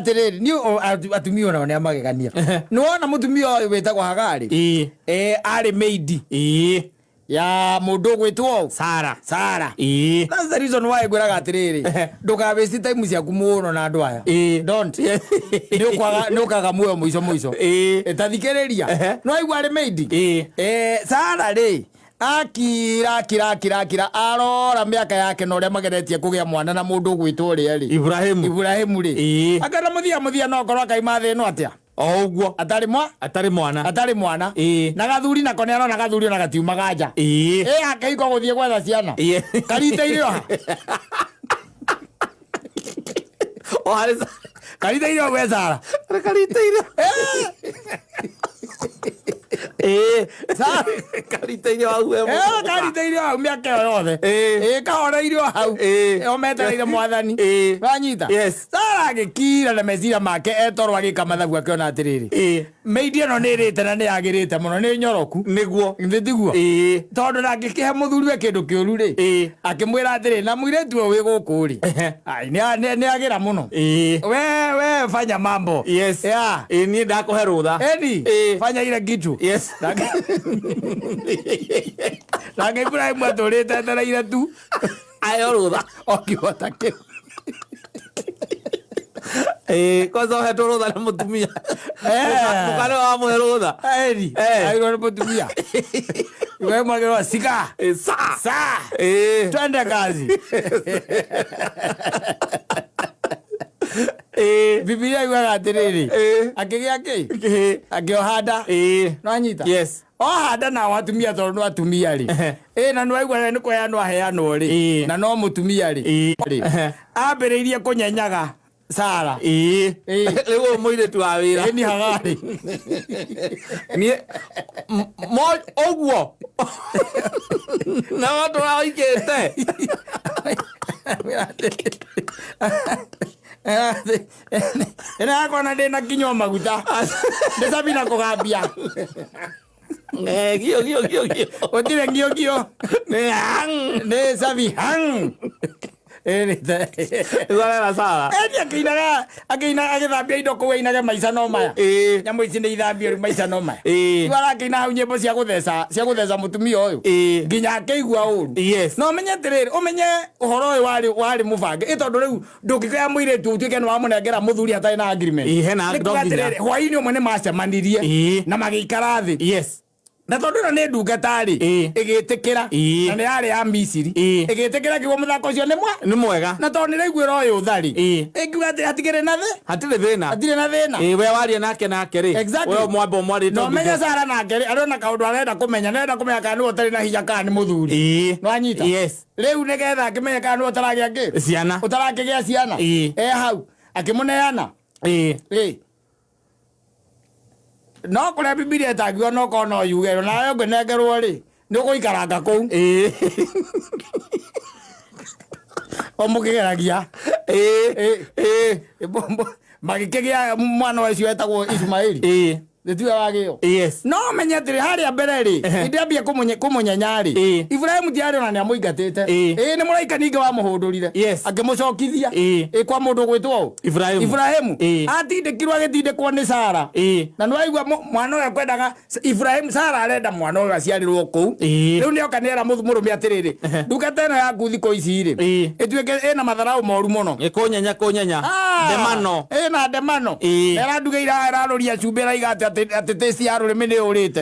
Atiriri ni atumia ona ne magegania no ona mutumia uyu wetagwo Hagari ari maid ya mundu gwitwo Sara that's the reason why gwiraga atiriri nduka waste time ciaku muno na andu aya don't no kaga muyo muico etathikiriria no aigua ari maid Sara ri akira arora miaka yake no ria mageretie kugia mwana na mundu gwitwo ri Ibrahimu ri akana muthia no korwa kaima thi no atia oguo atari mwana na gathuri nako ne arona gathuri na gatiuma ganja akaiko guthie gwetha ciana kariteire ha o harisa kariteire we Sara kariteire kariteire wa uwe kariteire wa miaka yothe kahoreire hau ometereire mwathani wanyita Sara agikira na mecira make etorwa gikamathabu akiona atiriri meidi no nirite na ni agirite muno ni nyoroku niguo nditiguo tondu na agikihe muthuri we kindu kiuru ri akimwira atiriri na muiretu we guku ri ai ni agira muno we fanya mambo ni ndakuhe rutha fanya ile kitu Nage Ibrahim atorete ndaraira tu ayo rutha okihota ke kozo heto rutha na mutumia mukale wa mu rutha ayo na mutumia wewe mwagero sika sa twende kazi Biblia iwa atiriri akigia ki akiohada no anyita hada na watumia tondu atumia ri na no aigwa ni koya no aheano ri na no mutumia ri ambiriirie kunyenyaga Sara lewo moire tu awira ni Hagari ni mo oguo na watu waikete ena kona ndina kinyo maguta ndesabina kugambia gio otire gio ne sabi hang Sara Sara akina agithambia indo kuwe inaga maica no maya nyamu ici ni ithambio maica no maya ibara akina hau nyimbo cia gutheca mutumia uyu nginya akeigua uru no menye tiriri umenye uhoro uyu wari mubange itondu riu ndungikaya muiretu utuike ni wamunengera muthuri atari na agreement hwaini umwe ni macemanirie na magikara thi na tondu na ni ndungatari igitikira na ni yari ya Misiri igitikira kigo muthako cio ni mwega na tondu niraiguira uyu thari ingiuga ati hatigire na thi hatire na thina we warie nake ri we mwambo mwari no menya Sara nake ri arona kaundu arenda kumenya kana ni utari na hinya kana ni muthuri no anyita riu nigetha akimenya kana ni utaragia ngi ciana utarakigia ciana hau akimuneana no kule Biblia etagiwa no kono yugero na yo gnegerwo ri ni guikaranga ku omukigeragia bombo magikigia mwana wa cio etagwo Ismaili Ndetuya wagio no menye tiri haria mbere ri indiambia kumunyenya ri Ibrahimu tiari ona ni amuingatite ni muraika ninge wa muhundurire akimucokithia kwa mundu gwitwo Ibrahimu atindikirwo agitindikwo ni Sara na no aigua mwana uyu kwendaga Ibrahimu Sara arenda mwana uyu aciarirwo ku riu ni okanera murume atiriri ndungata ino yaku thiko ici ri ituike ina matharau moru muno kunyenya ndemano ina ndemano eradugeira eraruria cumbira igate ati testi ya rurimi ni urite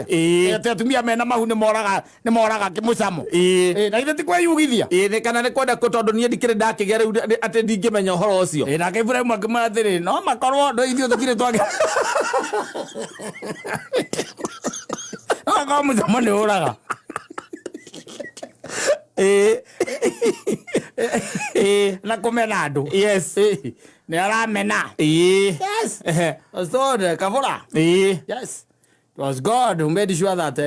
ati atumia mena mahu ni moraga kimucamo na ithe ti kweyugithia ni kana ni kwenda tondu nie ndikire ndakigia riu ati ndingimenya uhoro ucio na Ibrahimu akimathiri no makorwo ndo ithio tukire twage no mucamo ni uraga na kumena andu ni aramena so the kavura it was God who made sure that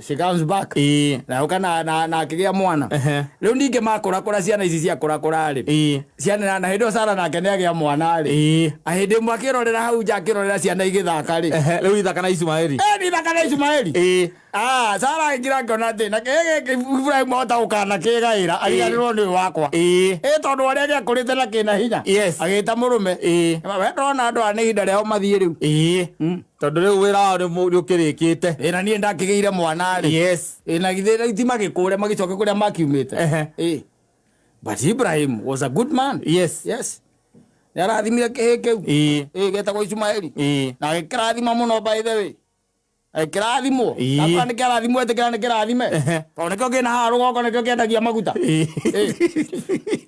she comes back na ukana na akigia mwana leo ninge makora ciana ici cia kora ri ciana na hindo sara na kene agia mwana ri ahinde mwakirorera hau jakirorera ciana igithaka ri leo ithaka na Ismaeli ni ithaka na Ismaeli sara ngira ngona thi na kege Ibrahim ota ukana kigaira agiarirwo ni wakwa tondu aria gia kurite na kina hinya agita murume we ndona andu ani hinda rĩao mathie riu tondu riu wira wao ni ukirikite na nie ndakigeire mwana ri na githira itima gikure magicoke kuria makiumite but Ibrahim was a good man. Yes narathimire kihi kiu getagwo Ismaeli na gikirathima muno by the way kirathimo na ni kirathimo etikira ni kirathime ona kio kina haru goko nikio kiendagia maguta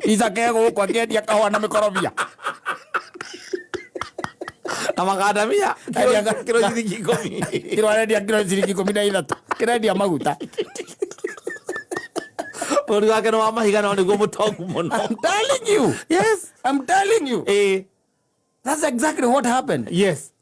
Isaka goko akiendia kahua na mikorobia na makadamia kilo ciringi 10 kilo arendia kilo ciringi 13 kirendia maguta uri wake no mahiga no niguo mutongu muno. I'm telling you. Yes, I'm telling you. That's exactly what happened. Yes.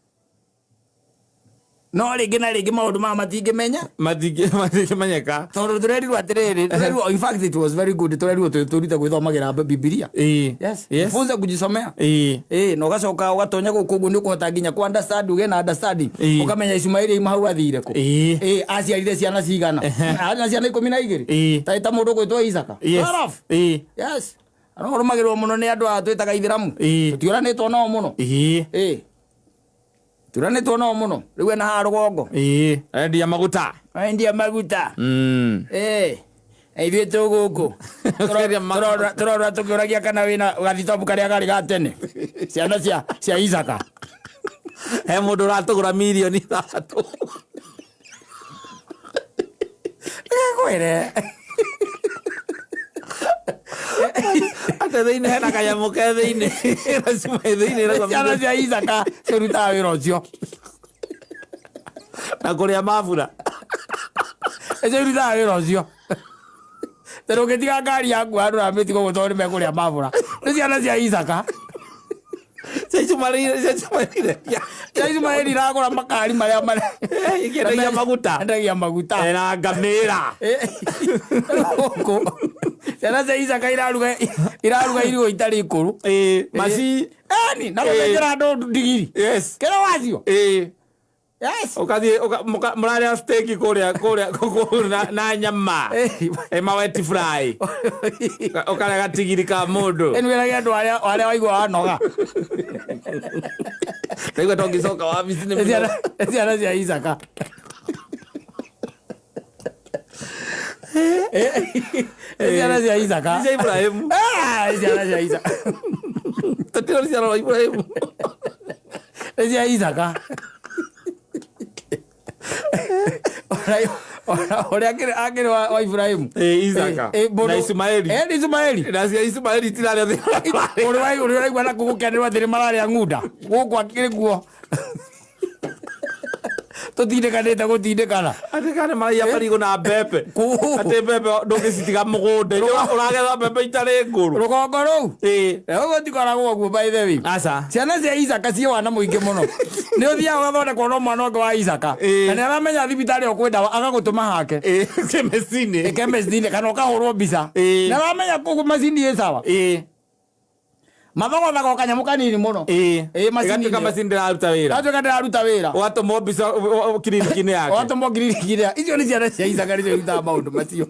No rĩngĩ na rĩngĩ maũndũ matingĩmenya matingĩmenyeka tondũ tũrerirwo atĩrĩrĩ in fact it was very good tũrerirwo tũrute gwĩthomagĩra Biblia yes funza kujisomea na ũgacoka ũgatonya gũkũ ũguo nĩ ũkũhota nginya ku understand uge na understand ũkamenya Ismaili ima hau athire kũ aciarire ciana cigana na ciana 12 ta mũndũ gwĩtwo Isaka yes arũmagĩrwo mũno nĩ andũ a twĩtaga Ithiramu tũtiũranĩtwo nao mũno turanĩtwo nao mũno rĩu ena ha rũgongo endia maguta ithuĩ tũ gũkũ tũrora tũkĩũragia kana wĩna gathitobu karĩa garĩ ga tene ciana cia Isaka he mũndũ ũratũgũra mirioni 3 kwĩre ate thĩinĩ hena kanyamũ ke thĩinĩ ciana cia Isaka cirutaga wĩra ũcio na kũrĩa mabura cirutaga wĩra ũcio tondũ ũngĩtiga ngari yaku andũ na mĩtigo gũtwarwo nĩ mekũrĩa mabura nĩ ciana cia Isaka cia Ismaili iragũra makari marĩa endagia maguta na ngamĩra ciana cia Isaka iraruga irio itarĩ ikũrũ maci na gũthĩnjĩra andũ ndigiri kĩrĩa wacio ukathiĩ mũrarĩa steak kũrĩa na nyama maweti fry ũkarĩa gatigiri ka mũndũ ĩnwĩragia andũ arĩa waigua wanoga naigua tongĩcoka wabici nĩ ciana cia Isaka ciana cia Isaka cia Ibrahimu ciana cia Isaka tũtirĩ ciana wa Ibrahimu cia Isaka Ora akĩrĩ wa Ibrahimu Isaka na Ismaili na cia Ismaili tirarĩa thĩ ũrĩ waigua na kũgũkenĩrwo atĩ nĩ mararĩa ng'unda gũkũ akĩrĩ guo tũtindĩkanĩte gũtindĩkana atĩ kana maraiya marigũ na mbembe atĩ mbembe ndũngĩcitiga mũgũnda ũragetha mbembe itarĩ ngũrũ rũgongo rũu ũguo tikoragwo ũguo by the way ciana cia Isaka ciĩ wana mũingĩ mũno nĩ ũthiaga ũgathondekwo no mwana ũngĩ wa Isaka na nĩ aramenya thibitarĩ ũkwenda agagũtũma hake kemestinĩ kana ũkahũrwo mbica na aramenya kũguo macini ĩ sawa mathogothagwo kanyamũ kanini mũno ĩgatuĩka macini ndĩraruta wĩra ũgatũmwo mbica kiriniki-inĩ yake icio nĩ ciana cia Isaka nĩcio irutaga maũndũ macio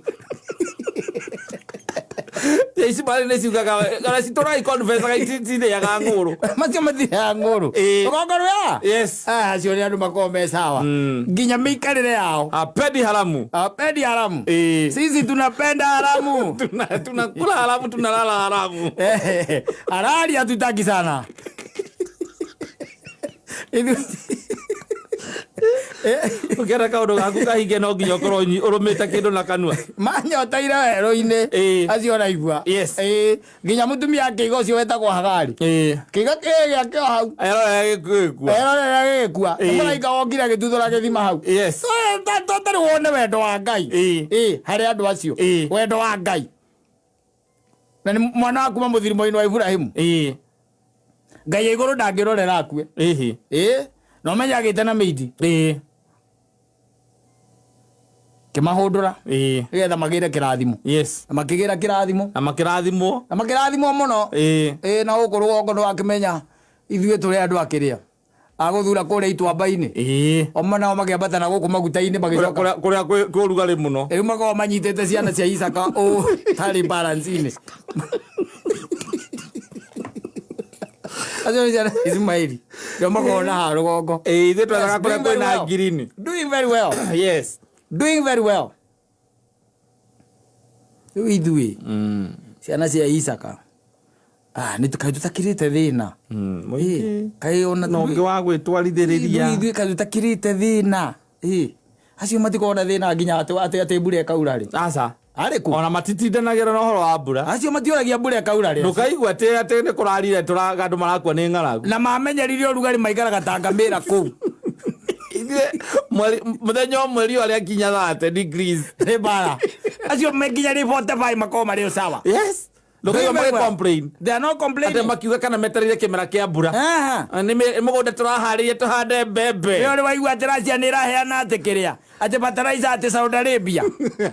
Ismaili nĩ ciugaga ona citũraga ikonfesaga itirĩaga ng'ũrũ macio matirĩaga ng'ũrũ rũgongo rũya acio nĩ andũ makoragwo me sawa nginya mĩikarĩre yao apendi haramu sisi tunapenda haramu tunakula haramu tunalala haramu halali hatutaki sana ũkĩenda kaũndũ gaku kahinge no nginya ũkorwo ũrũmĩte kĩndũ na kanua manyoteire werũ-inĩ acio naigua nginya mũtumia akĩiga ũcio wetagwo Hagari kĩiga gĩake o hau erorera gĩgĩkua mũraika wokire agĩtuthũra gĩthima hau tarĩ wone wendo wa Ngai harĩ andũ acio wendo wa Ngai na nĩ mwana wa kuma mũthirimo-inĩ wa Ibrahimu Ngai ya igũrũ ndangĩrorera akue no menya agĩte na mĩiti kimahundura getha magire kirathimo makigira kirathimo muno na guku rugongo no akimenya ithuĩ tũrĩ andũ akĩrĩa agũthura kũrĩa ituamba-inĩ omo nao makĩambatana gũkũ maguta-inĩ magĩcoka kũrĩa kwĩ ũrugarĩ mũno rĩu makoragwo manyitĩte ciana cia Isaka tarĩ balance-inĩ acio ciana Ismaili ndio makoragwo na ha rũgongo ithuĩ twethaga kũrĩa kwĩna ngirini doing very well doing very well rĩu ithuĩ ciana cia Isaka nĩ kaĩ tũtakĩrĩte thĩna kaĩ ona ũngĩ wa gwĩtwarithĩrĩria ithuĩ kaĩ tũtakĩrĩte thĩna acio matikoragwo na thĩna nginya atĩ mbura ĩkaura rĩ aca arĩkũ ona matitindanagĩra na ũhoro wa mbura acio matioragia mbura ĩkaura rĩ ndũkaigua atĩ nĩ kũrarire andũ marakua nĩ ng'aragu na mamenyerire ũrugarĩ maikaraga ta ngamĩra kũu mũthenya ũmwe riũa rĩakinya 30 degrees nĩ bara acio nginya rĩ 45 makoragwo marĩ sawa they are not complaining ate makiuga kana metereire kĩmera kĩa mbura nĩ mũgũnda tũraharĩria tũhande mbembe rĩo waigua atĩ Russia nĩ ĩraheana atĩ kĩrĩa atĩ fertilizer atĩ Saudi Arabia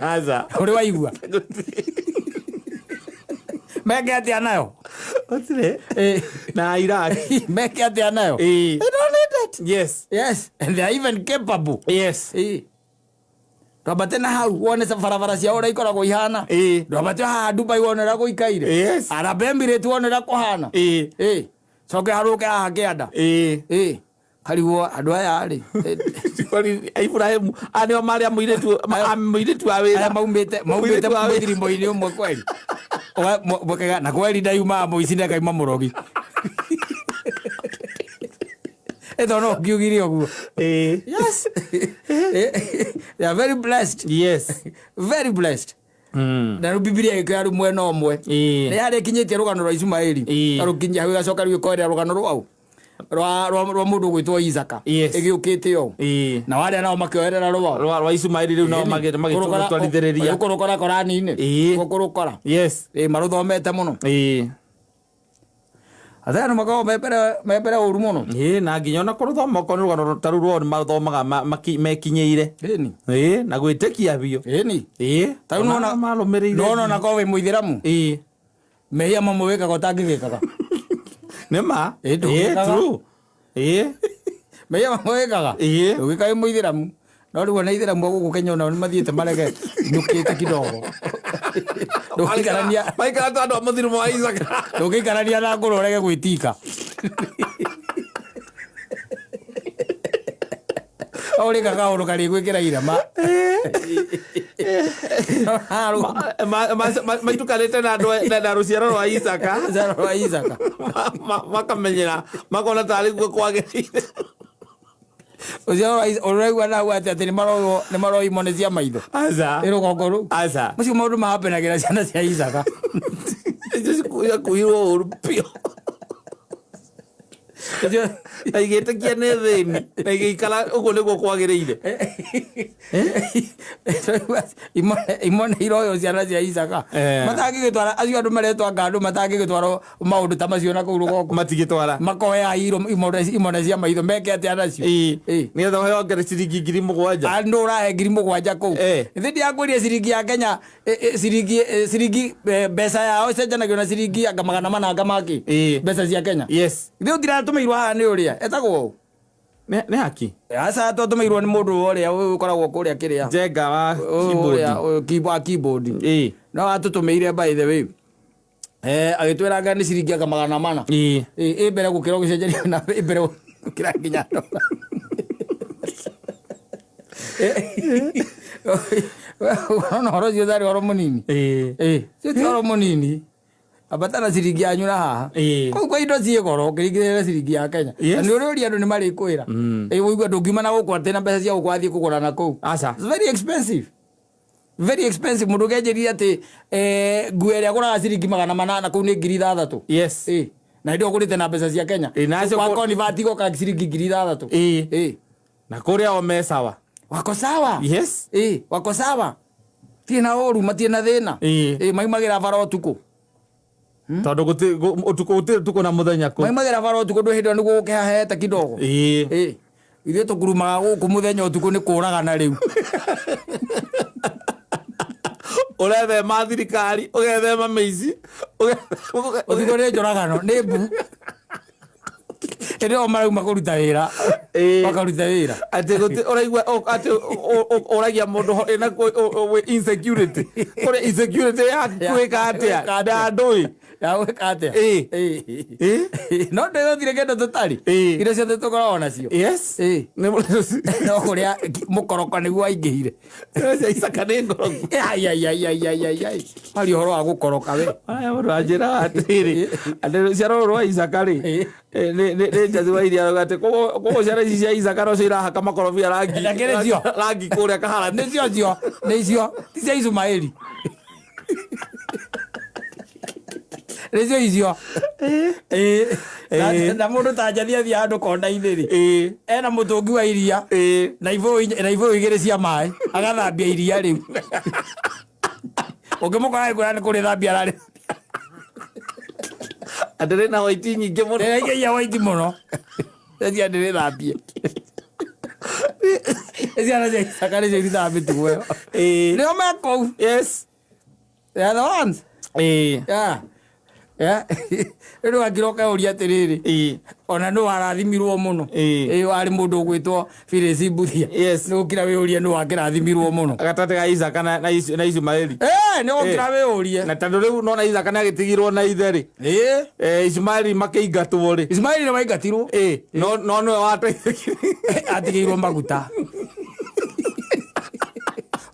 aca ũrĩ waigua meke atĩa nayo na Iraq meke atĩa nayo they don't need it yes and they are even capable twambate na hau wone barabara ciao ũrĩa ikoragwo ihana twambate haha Dubai wone ũrĩa gũikaire Arab Emirates wone ũrĩa kũhana coke harũke haha kĩanda karigwo andũ aya rĩ Ibrahim anĩo marĩa mũirĩtu wa wĩra maumĩte mũthirimo-inĩ ũmwe kweri na kweri ndaiumaga mũici ndekaima mũrogi ĩtho no ngiugire ũguo yes they are very blessed very blessed na Biblia ĩkĩra rĩu mwena ũmwe nĩ harĩa ĩkinyĩtie rũgano rwa Ismaili na rũkinyia hau ĩgacoka rĩu ĩkoerera rũgano rwau rwa mũndũ gwĩtwo Isaka ĩgĩũkĩte ũũ na warĩa nao makĩoerera rwa Ismaili rĩu nao magĩtwarithĩrĩria gũkũrũkora Korani-inĩ gũkũrũkora marũthomete mũno athano makoragwo mepere ũru mũno na nginya ona kũrũthoma okorwo nĩ rũgano ta rũu rwao nĩ mathomaga mekinyĩire na gwĩtĩkia biũ ta rĩu nona nakorwo wĩ mũithĩramu mehia mamwe wĩkaga ũtangĩgĩkaga nĩma true mehia mamwe wĩkaga ũgĩka wĩ mũithĩramu no rĩu ona ithĩramu gũkũ Kenya onao nĩ mathiĩte marege nyũkĩte kidogo maikara tu andũ a mũthirimo wa Isaka ndũngĩikarania na ngũrũ ũrege gwĩtika ũrĩka kaũndũ karĩ gwĩkĩra irama maitukanĩte na rũciaro rwa Isaka makamenyera makona tarĩ guo kwagĩrĩire ũraigua nau atĩ nĩ maroi imone cia maitho rũgongo rũu macio maũndũ mahapenagĩra ciana cia Isaka kuirwo ũru biũ na igĩtĩkia nĩ thĩni na igĩikara ũguo nĩguo kwagĩrĩire imone iroyo ciana cia Isaka matangĩgĩtwara acio andũ maretwanga andũ matangĩgĩtwara maũndũ ta macio na kũu rũgongo matigĩtwara makoya imone cia maitho meke atĩa nacio nĩgetha ũheo ngere ciringi 7,000 andũ ũrahe 7,000 kũu thĩndĩ ya kwĩria ciringi ya Kenya ciringi mbeca yao ĩcenjanagio na ciringi anga 400 makĩ mbeca cia Kenya rĩu ndiratũmĩirwo haha nĩ ũrĩa etagwo nĩ haki aca tũtũmĩirwo nĩ mũndũ ũrĩa ũkoragwo kũrĩa kĩrĩa Njenga wa keyboard no atũtũmĩire by the way agĩtwĩra anga nĩ ciringi anga 400 mbere gũkĩra gũcenjania na mbere gũkĩra nginya no horo cio thari horo mũnini cio ti horo mũnini abatana ciringi yanyu na haha kũu kwa indo ciĩ goro ũkĩringithĩria ciringi ya Kenya na nĩ ũrĩa andũ nĩ marĩkwĩra ũigua ndũngiuma na gũkũ atĩ na mbeca cia gũkũ athiĩ kũgũra na kũu very expensive mũndũ ũkenjĩria atĩ nguo ĩrĩa agũraga ciringi 800 kũu nĩ 6,000 na indo ũgũrĩte na mbeca cia Kenya kwa convert igoka ciringi 6,000 na kũrĩa o me sawa wako sawa wako sawa tiena ũru matiena thĩna maimagĩra bara ũtukũ tondũ ũtukũ na mũthenya kũ maimagĩra bara ũtukũ ndũ hĩndĩ nĩguo gũkĩhahete kidogo ithuĩ tũkurumaga gũkũ mũthenya ũtukũ nĩ kũragana rĩu Urebe mathirikari, ugethema meici. Uthigore njoragano nĩ mbu. Ende o marauma kuruta wĩra. Bakaruta wĩra. Ati uraigua ati uragia mundu ena insecurity. Ore insecurity ya kweka atia. Ndandui. Ya weka atia. No ndero thire kendo tutari. Ire cia tukoragwo nacio. Yes. No kuria mukoroko niguo aingĩhire. Isaka nĩ ngoroku. Ai. Hari horo wa gukoroka we. Aya mundu anjira atiri. Ande ciaro rwa Isaka ri. Nĩ njathi wa iria gate kogo ciara ici cia Isaka no cirahaka makorobia rangi. Rangi kuria kahara. Nĩ cio. Ti cia Ismaili. Rezo icio. Na mundu ta njathi thia andu konda-inĩ ri. Ena mutungi wa iria. Na ivo igĩrĩ cia maĩ. Agathambia iria rĩu. Ũngĩmũkora nĩ kũrĩ thambia ararĩ. Andĩrĩ na white nyingĩ mũno. Ya white mũno. Cia ndĩrĩ thambia. Cia na Isaka nĩ cio ithambĩtie guoyo. Nĩo mekũu. Yes. They are the ones. Ero agiroka uri atiriri. Ona no arathimirwo muno. Ari mundu ugwitwo Phyllis Mbuthia. No kira we urie no akirathimirwo muno. Agatate ga Isaka na Ismaili. No kira we urie. Na tando riu no na Isaka na gitigirwo na itheri. Ismaili makeingatwo ri. Ismaili na maingatirwo. No wateithĩkire. Atigirwo maguta.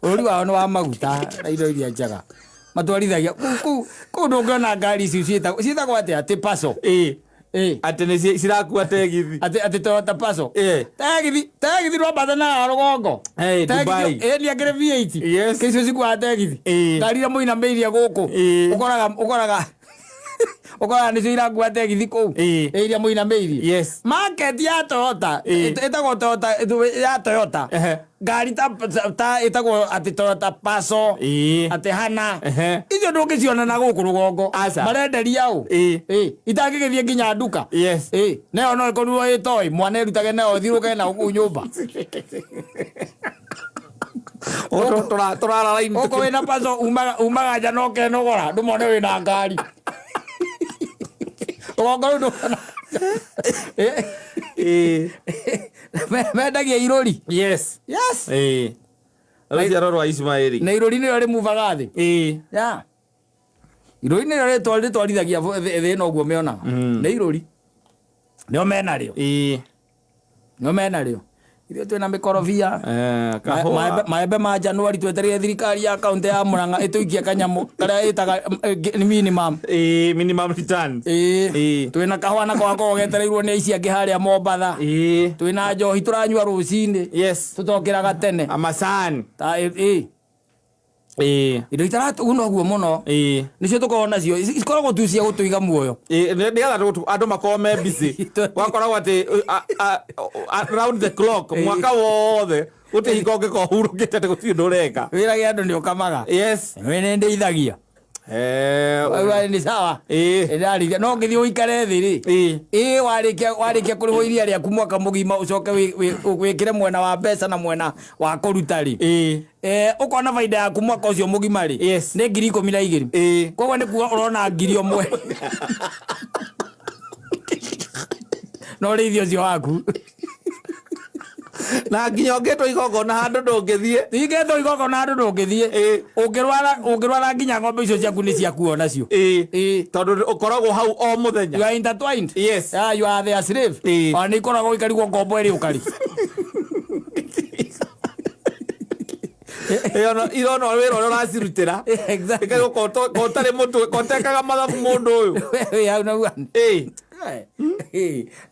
Uri wa no wa maguta na indo iria njaga. Matwarithagia ku ndungona ngari ici cietagwo atia ati Paso. Ati nĩ cirakua tegithi. Ati Toyota Paso. Tegithi rwa badana rogongo. Dubai. Ni agere V8. Yes. Kaicio cikua tegithi. Ngari ya muina meiria guku. Ukoraga nĩ cio irakua tegithi kũu. Iria muina meiria. Yes. Market ya Toyota. Etagwo Toyota ya Toyota. Ngari ta etagwo ati Toyota Paso. Ati Hana. Icio ndũngĩciona na gũkũ rũgongo. Marenderia ũ. Itangĩgĩthiĩ nginya nduka. Yes. Nayo no ĩkorirwo ĩtoĩ. Mwana ĩrutage nayo thiũrũke na gũkũ nyũmba. Tũrara raini. Ũko wĩna Paso umaga nja no kenogora. Ndũmone wĩna ngari. Rũgongo rũu ndũmona. Mendagia irori. Yes. Rũciaro rwa Ismaili. Na irori nĩrĩo rĩmuvaga thĩ. Irori nĩrĩo rĩtwarithagia thĩ ĩno ũguo mĩonaga. Nĩ irori. Nĩo menarĩo. Ithuĩ twĩna mĩkorobia. Maembe ma Januari twetereire thirikari ya kaunti ya Murang'a ĩtũikie kanyamũ karĩa ĩtaga minimum. Minimum returns. Twĩna kahũa nako gakoragwo getereirwo nĩ aici angĩ harĩa Mombatha. Twĩna njohi tũranyua rũcinĩ. Yes. Tũtokĩraga tene. Amacani. Indo itaratuguna ũguo mũno. Nĩcio tũkoragwo nacio. Ikoragwo tu cia gũtũiga muoyo. Nĩgetha andũ makorwo me busy. Wakoragwo atĩ around the clock mwaka wothe gũtirĩ hingo ũngĩkorwo ũhurũkĩte atĩ gũtirĩ ũndũ ũreka. Wĩra gĩa andũ nĩũkamaga. Yes. We nĩndĩithagia. Ni sawa. Ndarithia no ngĩthiĩ ũikare thĩ rĩ. Warĩkia kũrĩhwo iria rĩaku mwaka mũgima ũcoke wĩkĩre mwena wa mbeca na mwena wa kũruta rĩ. Ũkona baida yaku mwaka ũcio mũgima rĩ. Nĩ 12,000. Koguo nĩ kuga ũrona 1,000. No rĩithio ũcio waku. Na nginya ũngĩtwo igongona handũ ndũngĩthiĩ. Ingĩtwo igongona handũ ndũngĩthiĩ. Ũngĩrwara nginya ng'ombe icio ciaku nĩ ciakuo nacio. Tondũ ũkoragwo hau o mũthenya. You are intertwined. Yes. You are their slave. Nĩ ikoragwo ikarigwo ngombo ĩrĩ ũkari. Irona wĩra ũrĩa ũracirutĩra. Ũtarĩ mũtwe kotekaga mathabu mũndũ ũyũ.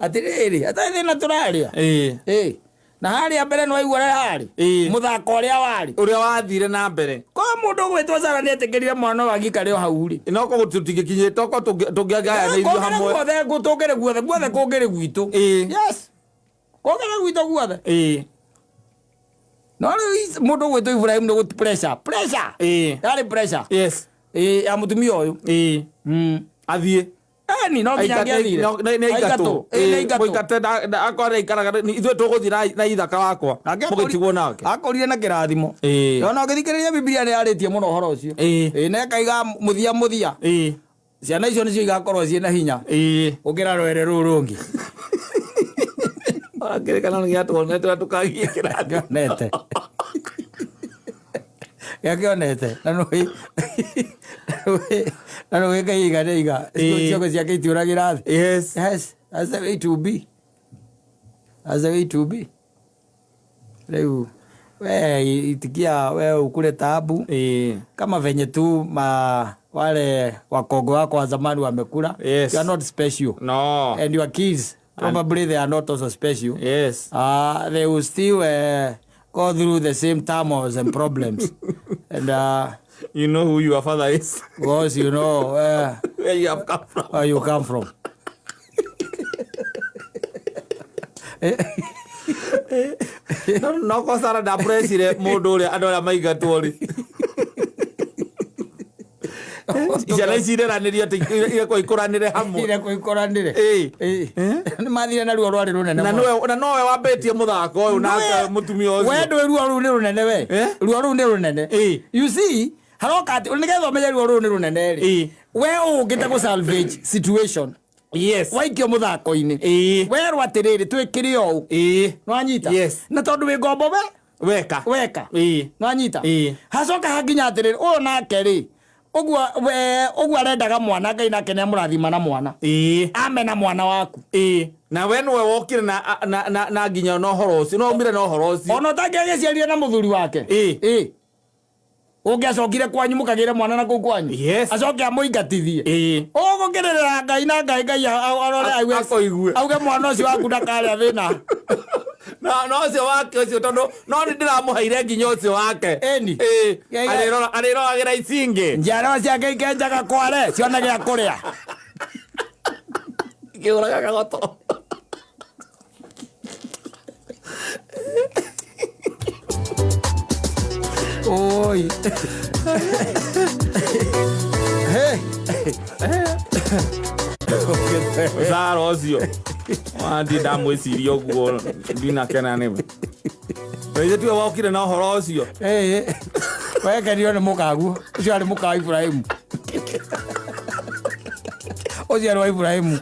Atĩrĩrĩ atarĩ thĩna tũrarĩa. Na harĩa mbere no aigua harĩ mũthako ũrĩa warĩ ũrĩa wathire na mbere. Kwa mũndũ gwĩtwo Sarah nĩetĩkĩrire mwana wa gĩkarĩ o hau rĩ. No ko tũtingĩkinyĩte oko tũngĩagayanĩirio hamwe. Tũngĩre guothe kũngĩre gwitũ. Yes. Kũngĩre gwitũ guothe. No rĩu mũndũ gwĩtwo Ibrahim nĩ gũti pressure. Yarĩ pressure. Yes. Ya mũtumia ũyũ. Athiĩ. Ni no nginya ngiathire. Nĩ aingatu. Mũingate akore ikaraga ithuĩ tũgũthiĩ na ithaka wakwa. Mũgĩtigwo nake. Akorire na kĩrathimo. Ona ũgĩthikĩrĩria Biblia nĩ yarĩtie mũno ũhoro ũcio. Na ĩkaiga mũthia. Ciana icio nĩcio igakorwo ciĩna hinya. Gũkĩra rwere rũrũ rũngĩ. Akĩrĩkana nĩ gĩatwonete tũkagia kĩrathimo. Yakionete na no gĩkaiga nĩiga cioko ciake itiũragĩra thĩ. Yes, that's the way to be. Rĩu itikia ukule tabu kama venye tu wale wakongo wako wa zamani wamekula. Yes. You are not special. No. And your kids probably they are not also special. Yes. They will still go through the same turmoils and problems. And you know who your father is. Because you know where you have come from. Where you come from. No kosara da president mũndũ ũrĩa andũ arĩa maingatwo rĩ. Ciana ici ireranĩrio atĩ irekwo ikoranĩre hamwe. Irekwo ikoranĩre. Nĩ mathire na ruo rwarĩ rũnene. Na nowe wambĩtie mũthako ũyũ na mũtumia ũcio. We ndũĩ ruo rũu nĩ rũnene we. Ruo rũu nĩ rũnene. You see, haroka atĩ nĩgetha ũmenye ruo rũu nĩ rũnene rĩ. We ũngĩte gũ salvage situation. Yes. Waikio muthako-ini. We rwatiriri twikire o. No anyita. Yes. Na tondu wi ngombo weka. No anyita. Hacoka hakinya atiriri uyu nake ri. Ogwa arendaga mwana Ngai nake nĩ amũrathima na mwana. Amena mwana waku. Na we nĩwe wokire na nginya no horo ũcio. No umire no horo ũcio. Ona ũtangĩagĩciarire na mũthuri wake. Ũngĩacokire kwanyu mũkagĩre mwana na kũu kwanyu. Yes. Acoke amũingatithie. Ũgũkĩrĩra Ngai arore auge mwana ũcio waku ndakarĩa thĩna. No ũcio wake ũcio tondũ no nĩ ndĩramũheire nginya ũcio wake. Arĩroragĩra ici ingĩ. Njiarwa ciake ikenjaga kware ciona gĩa kũrĩa. Kĩũraga kagoto. Oi. Hey. Zara ũcio. Wandi ndamwĩciria ũguo ndinakena nĩwe. Wewe tu wokire na ũhoro ũcio. Wekenio nĩ mũkaguo. Ũcio arĩ mũka wa Ibrahimu. Ũcio arĩ wa Ibrahimu.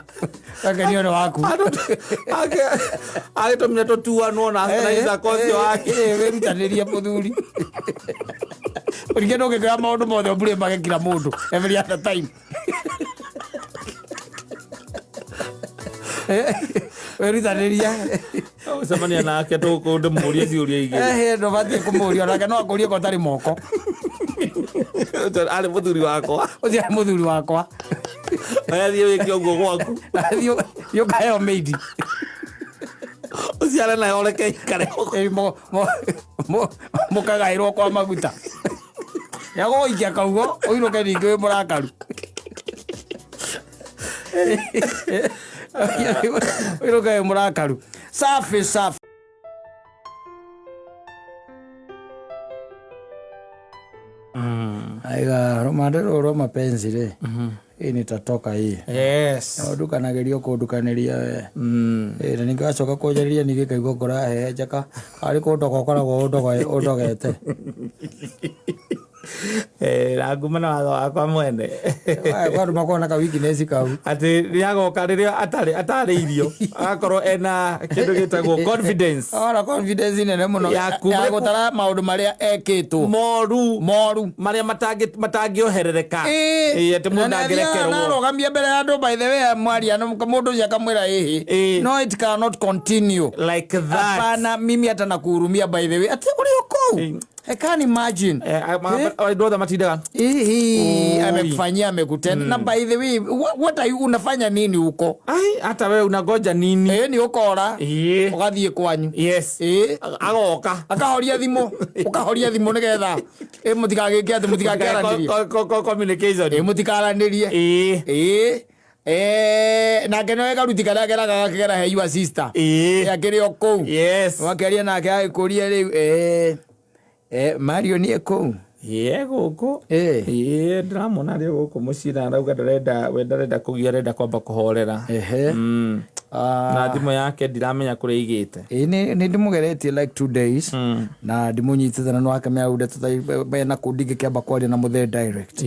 Wekenio nĩ waku. Agĩtũmire tũtuanwo na Isaka ũcio wake. Wĩrutanĩrie mũthuri. Ũrige ndũngĩkĩra maũndũ mothe ũmbũrĩ magekira mũndũ every other time. Wĩrutanĩria. Ũcemania nake ndĩmũrie ciũria igĩrĩ. Ndũbatiĩ kũmũria nake no akũrie ko ũtarĩ moko. Arĩ mũthuri wakwa. Ũcio arĩ mũthuri wakwa. Thiĩ wĩke ũguo gwaku. Thiĩ ũkaheo maidi. Ũcio arĩ nayo reke ikare. Mũkagaĩrwo kwa maguta. Yagũgũikia kaugo ũinũke ningĩ wĩ mũrakaru. Ũinũke wĩ mũrakaru. Safi safi. Aiga romandero ro mapenzi re. Hii nitatoka hii. Yes. Ndukanageria kundukanĩria we. Na ningacoka kũnjarĩria nigĩkaigua ngora hehenjaka arĩ kũndũ gũkoragwo ũndogete. Rangumana watho wakwa mwene. Kwa ndũmakorwo na ka weakness kau. Atĩ nĩagoka rĩrĩa atarĩ irio. Agakorwo ena kĩndũ gĩtagwo confidence. Ona confidence nene mũno ya gũtara maũndũ marĩa ekĩtwo. Moru. Marĩa matangĩoherereka. Atĩ mũndũ angĩrekerwo. Na rogamia mbere ya andũ by the way mwaria mũndũ ũcio akamwĩra no it cannot continue like that. Hapana mimi hata nakuhurumia by the way. Ati ulio kuu. I can't imagine. Brother Matinda. Amekufanyia amekutenda. Na by the way, what are you unafanya nini huko? Hata wewe unagoja nini? Ni ukora. Ugathiĩ kwanyu. Yes. Agoka. Akahoria thimo. Ukahoria thimo nigetha. Mutikagĩke atĩ mutikakĩaranĩrie. Communication. Mutikaaranĩrie. Nake no ekaruti karĩa gakĩgera he your sister. Akĩrĩ o kũu. Yes. Wakĩaria nake agĩkũria rĩu Mario ni kũu. Gũkũ ndĩramona rĩ gũkũ mũcira arauga ndarenda kũgia, arenda kwamba kũhorera na thimũ yake ndiramenya kũrĩa igĩte. Nĩ ndĩmũgeretie like 2 days na ndĩmũnyitĩte na nĩwake mĩarude na kũndi ngĩkĩamba kwaria na mũthee direct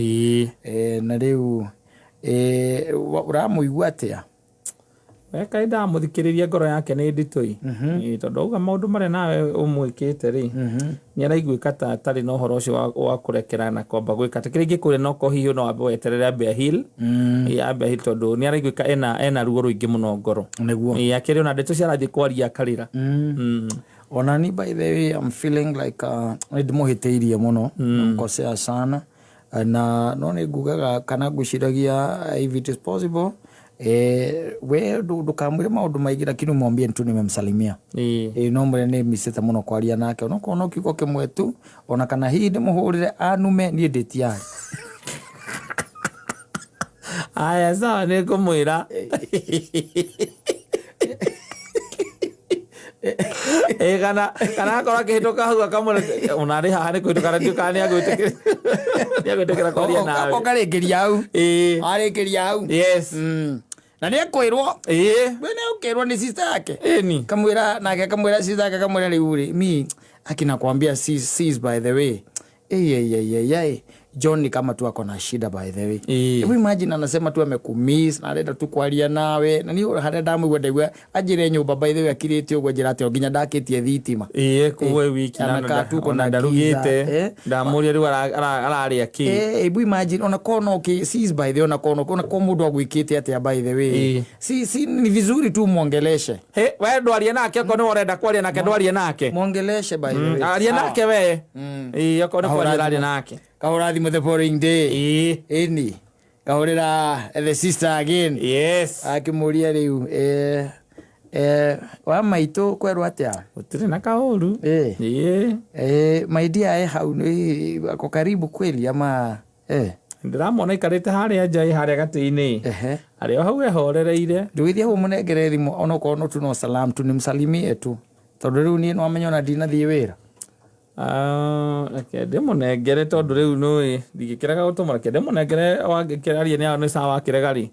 na rĩu ũramũigua atĩa? Weka ndamũthikĩrĩria ngoro yake nĩ nditũ tondũ auga maũndũ marĩa nawe ũmwĩkĩte rĩ nĩ araiguĩka ta atarĩ na ũhoro ũcio wa kũrekera na kwamba gwĩka ta kĩrĩa ingĩkũrĩa no hihi no wambe weterere Abia Hill tondũ nĩ araiguĩka ena ruo rũingĩ mũno ngoro nĩguo akĩrĩ ona ndeto ciarathiĩ kwaria akarĩra. Ona ni by the way I'm feeling like nĩ ndĩmũhĩtĩirie mũno ngosea sana na no nĩ ngugaga kana ngwĩciragia if it is possible we ndukamwire maundu maingi lakini mwambie tu nimemsalimia no mwire ni miseta muno kwaria nake ono kiugo kimwe tu ona kana hii ndimuhurire anume ni ndetiari aya sawa ni kumwira kana akora kihituka hau akamure unari haha ni kwituka radio kana agwitikira kwaria nawe okarekeria hau arekeria hau yes na nĩ kwĩrwo we nĩ ũkĩrwo nĩ sister yake kamwĩra nake kamwĩra sister yake kamwĩra rĩu rĩ mi akina kwambia sis by the way John ni kama tu ako na shida by the way. Hebu imagine anasema tu amekumiss na arenda tu kwaria nawe na ni hada damu igwa ajire nyumba by the way akirite ogwa jirate oginya ndakitie thitima. Kuwe wiki na tuko na ndarugite ndamuria riu arari aki. Hebu imagine ona kono sis by the way ona kono ko mundu agwikite ate by the way. Si ni vizuri tu muongeleshe. We ndwarie nake kono urenda kwaria nake ndwarie nake. Muongeleshe by the way. Aria nake we. Kono kwaria nake. Kahurathi the following day eni kahurira the sister again yes akimuria riu wa maito kwerwa atia utire na kauru my dear hau ako karibu kweli ama ndiramona ikarite haria njai haria gati-ini ario hau ehorereire nduithia hu munengere thimu ono kono tu no salam tu nimsalimie tu tondu riu ni no amenyo na ndinathie wira ndemunengere tondu riu no ndigikiraga gutuma ndemunengere wangikirarie ni sawa kiregari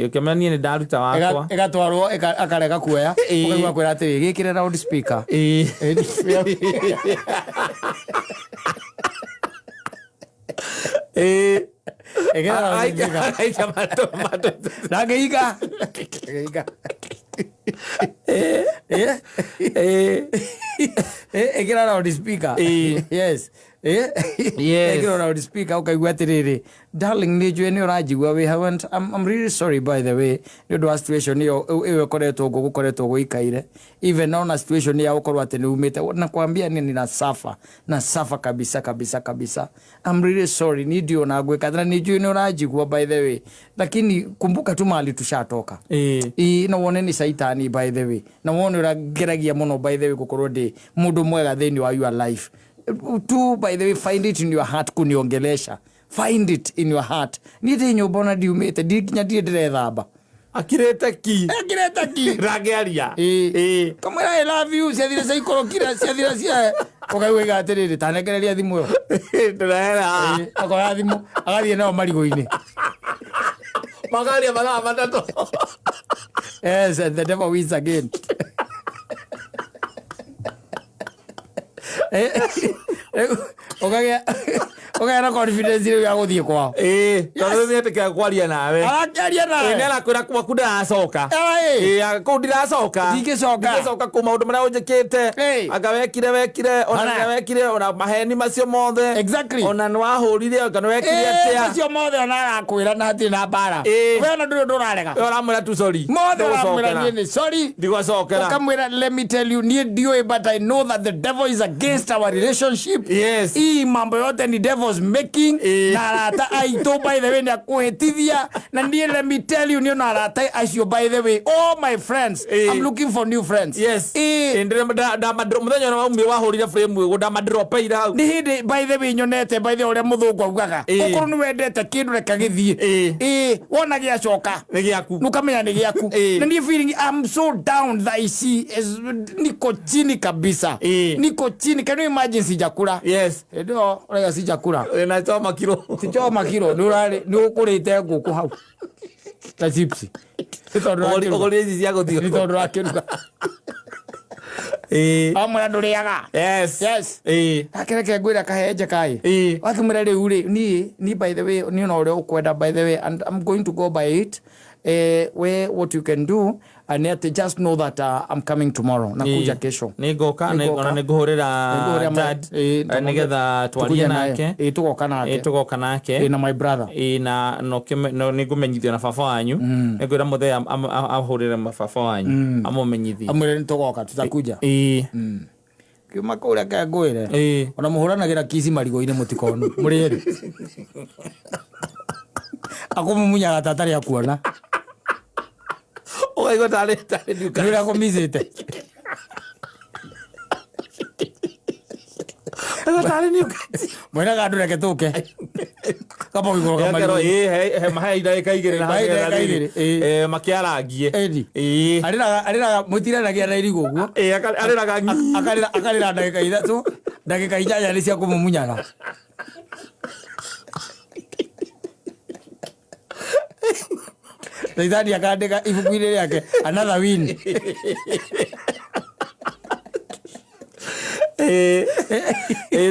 ukimenya ni ndaruta wakwa igatwarwo akarega kuoya ukaigua kwira ati gikire loud speaker Ekira loud speaker yes ekira loud speaker ukaigua atiriri darling nijue ni urajigua we haven't I'm really sorry by the way ndio wa situation iyo koretwo gukoretwo guikaire even on a situation ya ukorwo ati ni umite na kwambia nini na safa kabisa I'm really sorry ndio na gweka na nijue ni urajigua by the way lakini kumbuka tu mali tushatoka na wone ni saitani by the way na wone urageragia muno by the way gukorwo ndi mundu mwega thini wa your life tu by the way find it in your heart kuniongelesha find it in your heart nite nyumba ona diumite dikinya direthamba akirete ki ragearia kamera I love you ciathire cia ikorokira ciathire cia ukaiga atiriri tanegereria thimu yo ndirera akoya thimu agathie nao marigo-ini magaria mathaa matatũ yes and the devil wins again okay na confidence ile ya guthie kwao tondu ni atikira kwaria nawe ni arakwira kwa ndiracoka ko ndiracoka ndigicoka ku maundu maria unjikite agawekire ona maheni macio mothe exactly ona nwahurire kana wekire atia macio mothe ona arakwira na hati na bara we ona nduri ndurarega we oramwira tu sorry mothe oramwira ni sorry ndigwacokera ukamwira let me tell you ni dio but I know that the devil is against our relationship yes mambo yote ni devil's making na arata aito by the way ni akuhetithia na ndiye let me tell you ni na arata acio by the way oh my friends I'm looking for new friends yes ndire ndamadro muthenya na umwe wahurire frame we ndamadropa ira hau ni hindi by the way nyonete by the way ure muthungu augaga ukuru ni wendete kindu reka githie wona giacoka ni giaku nukamenya ni giaku na ni feeling I'm so down that I see niko chini kabisa niko chini can you imagine sijakula yes ndio urega sijakula kura na choma kiro ti choma kiro ni ukurite nguku hau ta chips ogori hizi cia guthio ni tondu rakiruga amwe nduriaga yes akireke ngwira kahenje kai wakimura riu ri ni by the way ni no uri ukwenda by the way and I'm going to go by it where what you can do and yet just know that I'm coming tomorrow nakuja kesho nigoka niguhurira dad nigetha twarie nake tugoka nake na my brother na no nigumenyithio na baba wanyu ngwira muthea ahurire baba wanyu amumenyithie amwire nitugoka tutakuja kiuma kuria ka ngwire ona muhuranagira kisi marigo-ine mutikonu murieri akumumunya tatari akuona oigo tare nura komizete tare ni ukati mwena gandu reke tuke kama wigoro kama he mahai ndagika igiri na hagera makiarangie arira mutiranagia na irigo guo akarira ndagika ithatu ndagika inyanya ni cia kumumunyana Zaidi akandika ibuku-ini riake another win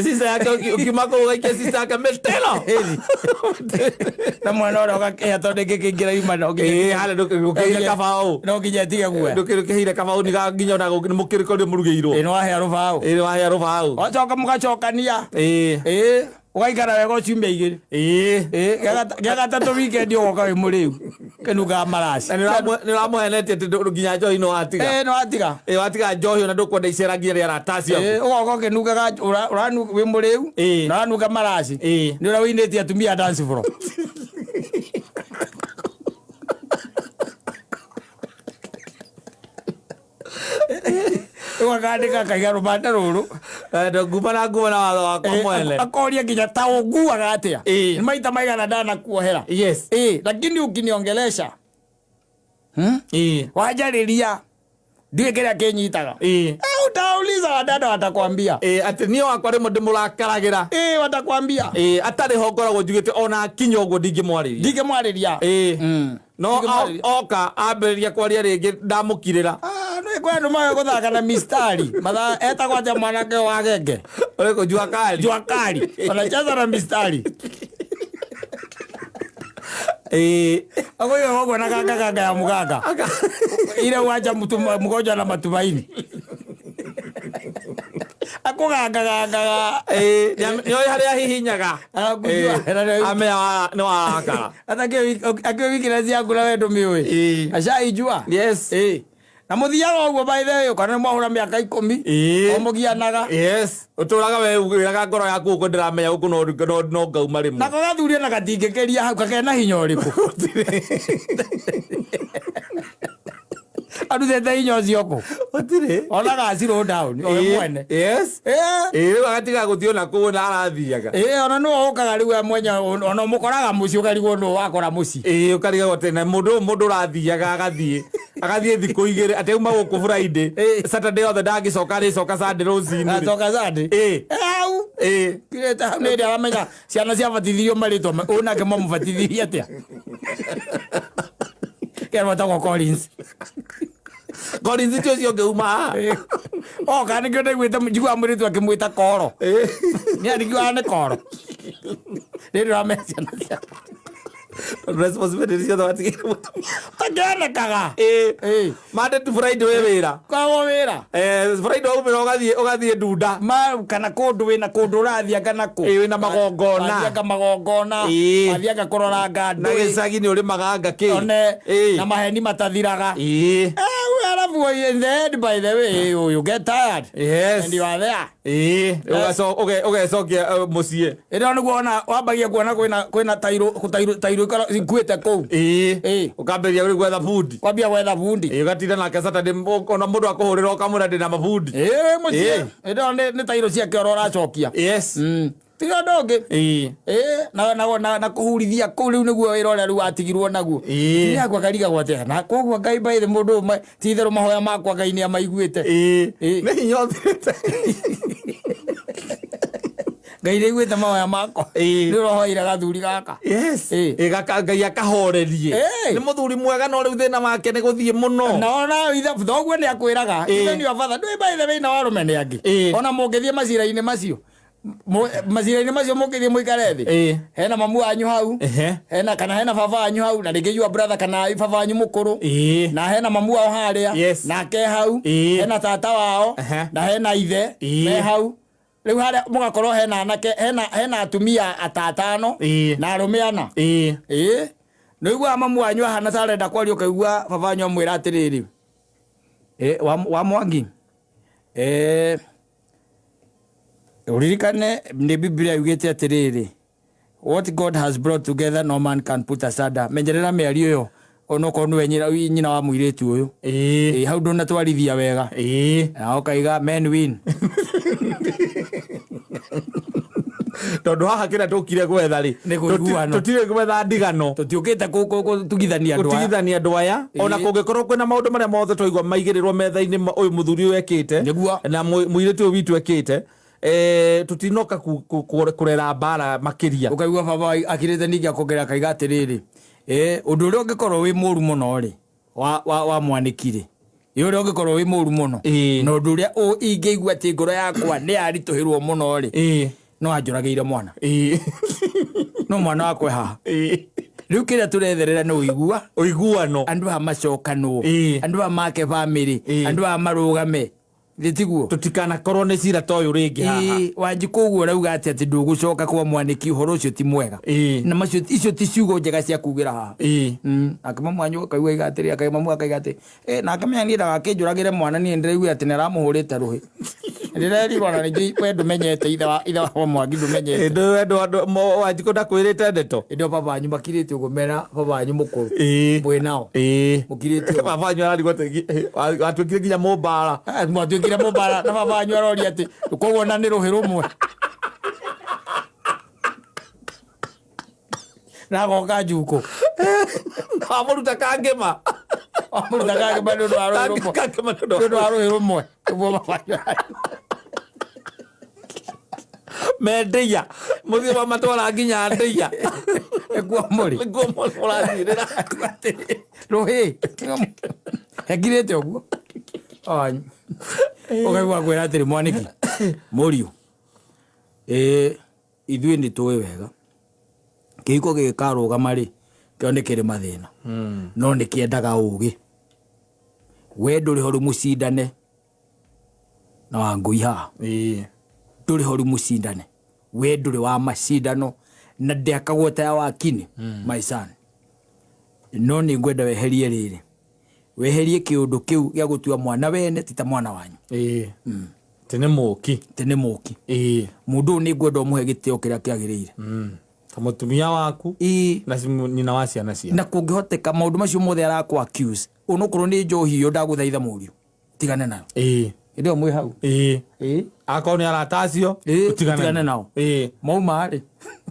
sisa yake ukimako ugaike sisa yake metelo na mwana ora ugakia tonde kikingira yuma no hale ndukihire kabao no nginya tige guo ndukihire kabao ni nginya na mukiriko ndi murugeirwo no ahia rubao ocoka mugacokania ugaikara wega uciumia igiri gĩa gatatũ weekend ũgoka wĩ mũrĩu kĩnuga maraci nĩ ũramũhenetie nginya njohi nĩ watiga njohi ona ndũkwenda icera nginya rĩa rataci ũgoka ũkĩnugaga wĩ mũrĩu na ũranuga maraci nĩ ũrĩa wĩinĩtie atumia dance floor wakandika kaiga rubanda ruru nguma na watho wakwa mwene akoria nginya ta ũnguaga atia ni maita maigana ndana kuohera lakini ukiniongelesha wajariria ndiwe kĩrĩa kĩnyitaga utauliza wadada watakwambia ati niyo wakwa rĩmwe ndĩmũrakaragira watakwambia atarĩ ho ngoragwo njugĩte ona kinya ũguo ndingĩmwarĩria no oka ambĩrĩria kwaria rĩngĩ ndamũkirĩra nĩ kwenda mawe gũthaka na mistari matha etagwo atĩa mwanake wa genge ũrĩkũ juakari wanacheza na mistari agoyo gogo na kaka ya muganga ile wacha mtu mgonjwa na matumaini akuganga nyo haria hihinyaga amea no aka atake wiki lazia kula wedo miwe ashaijua yes na muthiaga uguo by the way kana mwahura miaka 10 omugianaga uturaga we wiraga ngoro yaku uko ndiramenya uko no ngauma rimwe na kagathuria na gatingekeria hau kakena hinya uriku aruthete hinya ucio ku utire ona gaciro down owe mwene agatiga guthio na kuona arathiaga ona no okaga riu mwenya ona mukoraga muci ukarigwo no wakora muci ukariga gote na mundu rathiaga agathie thiku igiri ate uma guku Friday Saturday othe ndagicoka ricoka Sunday rũcinĩ atoka Sunday au kireta nĩ ndia amenya ciana cia batithirio maritwa unake mamubatithiria atia kero ta Collins cio ngeuma kana ngĩenda igwĩte njigua mũrĩtwa akĩmwĩta Koro nĩ arigiwa nĩ Koro nĩ ndĩramenya ciana cia responsibility cia thawati tagenekaga Monday to Friday we wira kwago wira Friday ugathie ndunda kana kundu wina kundu urathia kana ku wina magongona athiaga kurora ngandũ na gĩcagi nĩ ũrĩ maganga kĩ na maheni matathiraga alafu in the head by the way you get tired and you are there ugecokia muciĩ ĩno nĩguo ona wambagia kuona kwĩna tairũ ikuĩte kũu ukambĩrĩria rĩu gwetha bundi kwambia gwetha bundi ũgatinda nake Saturday ona mũndũ akũhũrĩra ũkamwĩra ndĩ na mabundi mũciĩ ĩno nĩ tairũ ciake ora ũracokia tiga ndonge na kuhurithia kuu riu niguo wira uria riu atigirwo naguo yakwa kariga gwate na koguo Ngai by the mundu ti theru mahoya makwa Ngai ni amaiguite ni hinya ngai rä igwä te maoya makwa nä å rohoire gathuri gaka ngai akahorerie nä må thuri mwega no rä u thä na wake nä gå thiä må no thoguo nä akwä raga ithenio abatha ndå baithe thä na wa rå me nä angä ona må ngä thiä macira-inä macio macira-inä macio må ngä thiä må ikare thä hena mamu wanyu hau kana hena baba wanyu hau na rä ngä yua brother kana baba wanyu må kå rå na hena mamu wao harä a nake hau hena tata wao na hena ithe me hau rä u harä må gakorwo hena anake hena atumia atatano na arå me ana nä iguaga mamu wanyu ahana ta arenda kwaria å kaigua baba wanyu amwä ra atä rä rä wa Mwangi uririkane nä Biblia yugä atä rä rä what God has brought together no man can put asunder menjerera mä ario ä yo onokorwo nä we nyina wa må irä tu å yå hau ndå na twarithia wega na åkaiga men win tondå haha kä rä a tå kire gwetha rä tå tirä gwetha ndigano tå tiå kä te tugithania andå aya ona kå ngä korwo kwä na maå ndå marä a mothe twaigua maigä rä rwo metha-inä å yå må thuri å ekä te na må irä tu å witå ekä te tå tinoka kå rera mbara makä ria å kaigua baba akirä te ningä akongerera kaiga atä rä rä å ndå å rä a å ngä korwo wä må ru må no rä wa mwanäki rä ä å rä a å ngä korwo wä må ru må no na å ndå å rä a ingä igua atä ngoro yakwa nä yaritå hä rwo må no rä no anjå ragä ire mwana no mwana wakwe haha rä u kä rä a tå retherera nä å iguano andå a macokanwo andå a make bamä rä andå a marå game thä tiguo tå tikanakorwo nä cira ta å yå rä ngä haha wanjä kå guo rauga atä atä ndå gå coka kwa mwanäki å horo å cio ti mwega na icio ti ciugo njega cia kugä ra haha nake mamu wanyu akaigua iga atä rä mamu akaiga atä nake menya niä ndaga kä njå ragä re mwana niä ndä raigua atä nä aramå hå rä te rå hä ndä rerigona nä we ndå menyete ithe wa Mwangi ndå menyete wanjikå ndakwä rä te ndeto ä baba wanyu makirä te å gå mera baba wanyu må kå rå mwä nao må kirä te baba wanyu ararigwo watuä kire nginya må mbara mwatuä kire må mbara na baba wanyu aroria atä koguo na nä rå hä rå mwe nagoka njukå amå ruta kangä ma amå ruta kangä ma nä å ndå wa rå hä rå mwe mendeia må thiä wa matwara nginya ndeia ekuo må rä å rathirä ra rå hä hengirä te å guo å kaigua kwä ra atä rä mwanäki må riå ithuä nä tå wega kä hiko gä karå gama rä kä o nä kä rä mathä na no nä kä endaga å gä we ndå rä ho rä må cindane na Wangui haha ndå rä ho rä må cindane we ndå rä wa macindano na ndäakagwo ta ya wakini my son no nä ngwenda weherie rä rä weherie kä å ndå kä u gä a gå tua mwana wene ti ta mwana wanyu tene må ki må ndå å nä ngwenda å må he gä tä o kä rä a kä agä rä ire ta må tumia waku na nyina wa ciana cia na kå ngä hoteka maå ndå macio mothe arakå å nå korwo nä njohi ä yo ndagå thaitha må riå tigane nayo ä ndä o mwä hau akorwo nä aratacio tigane nao mauma rä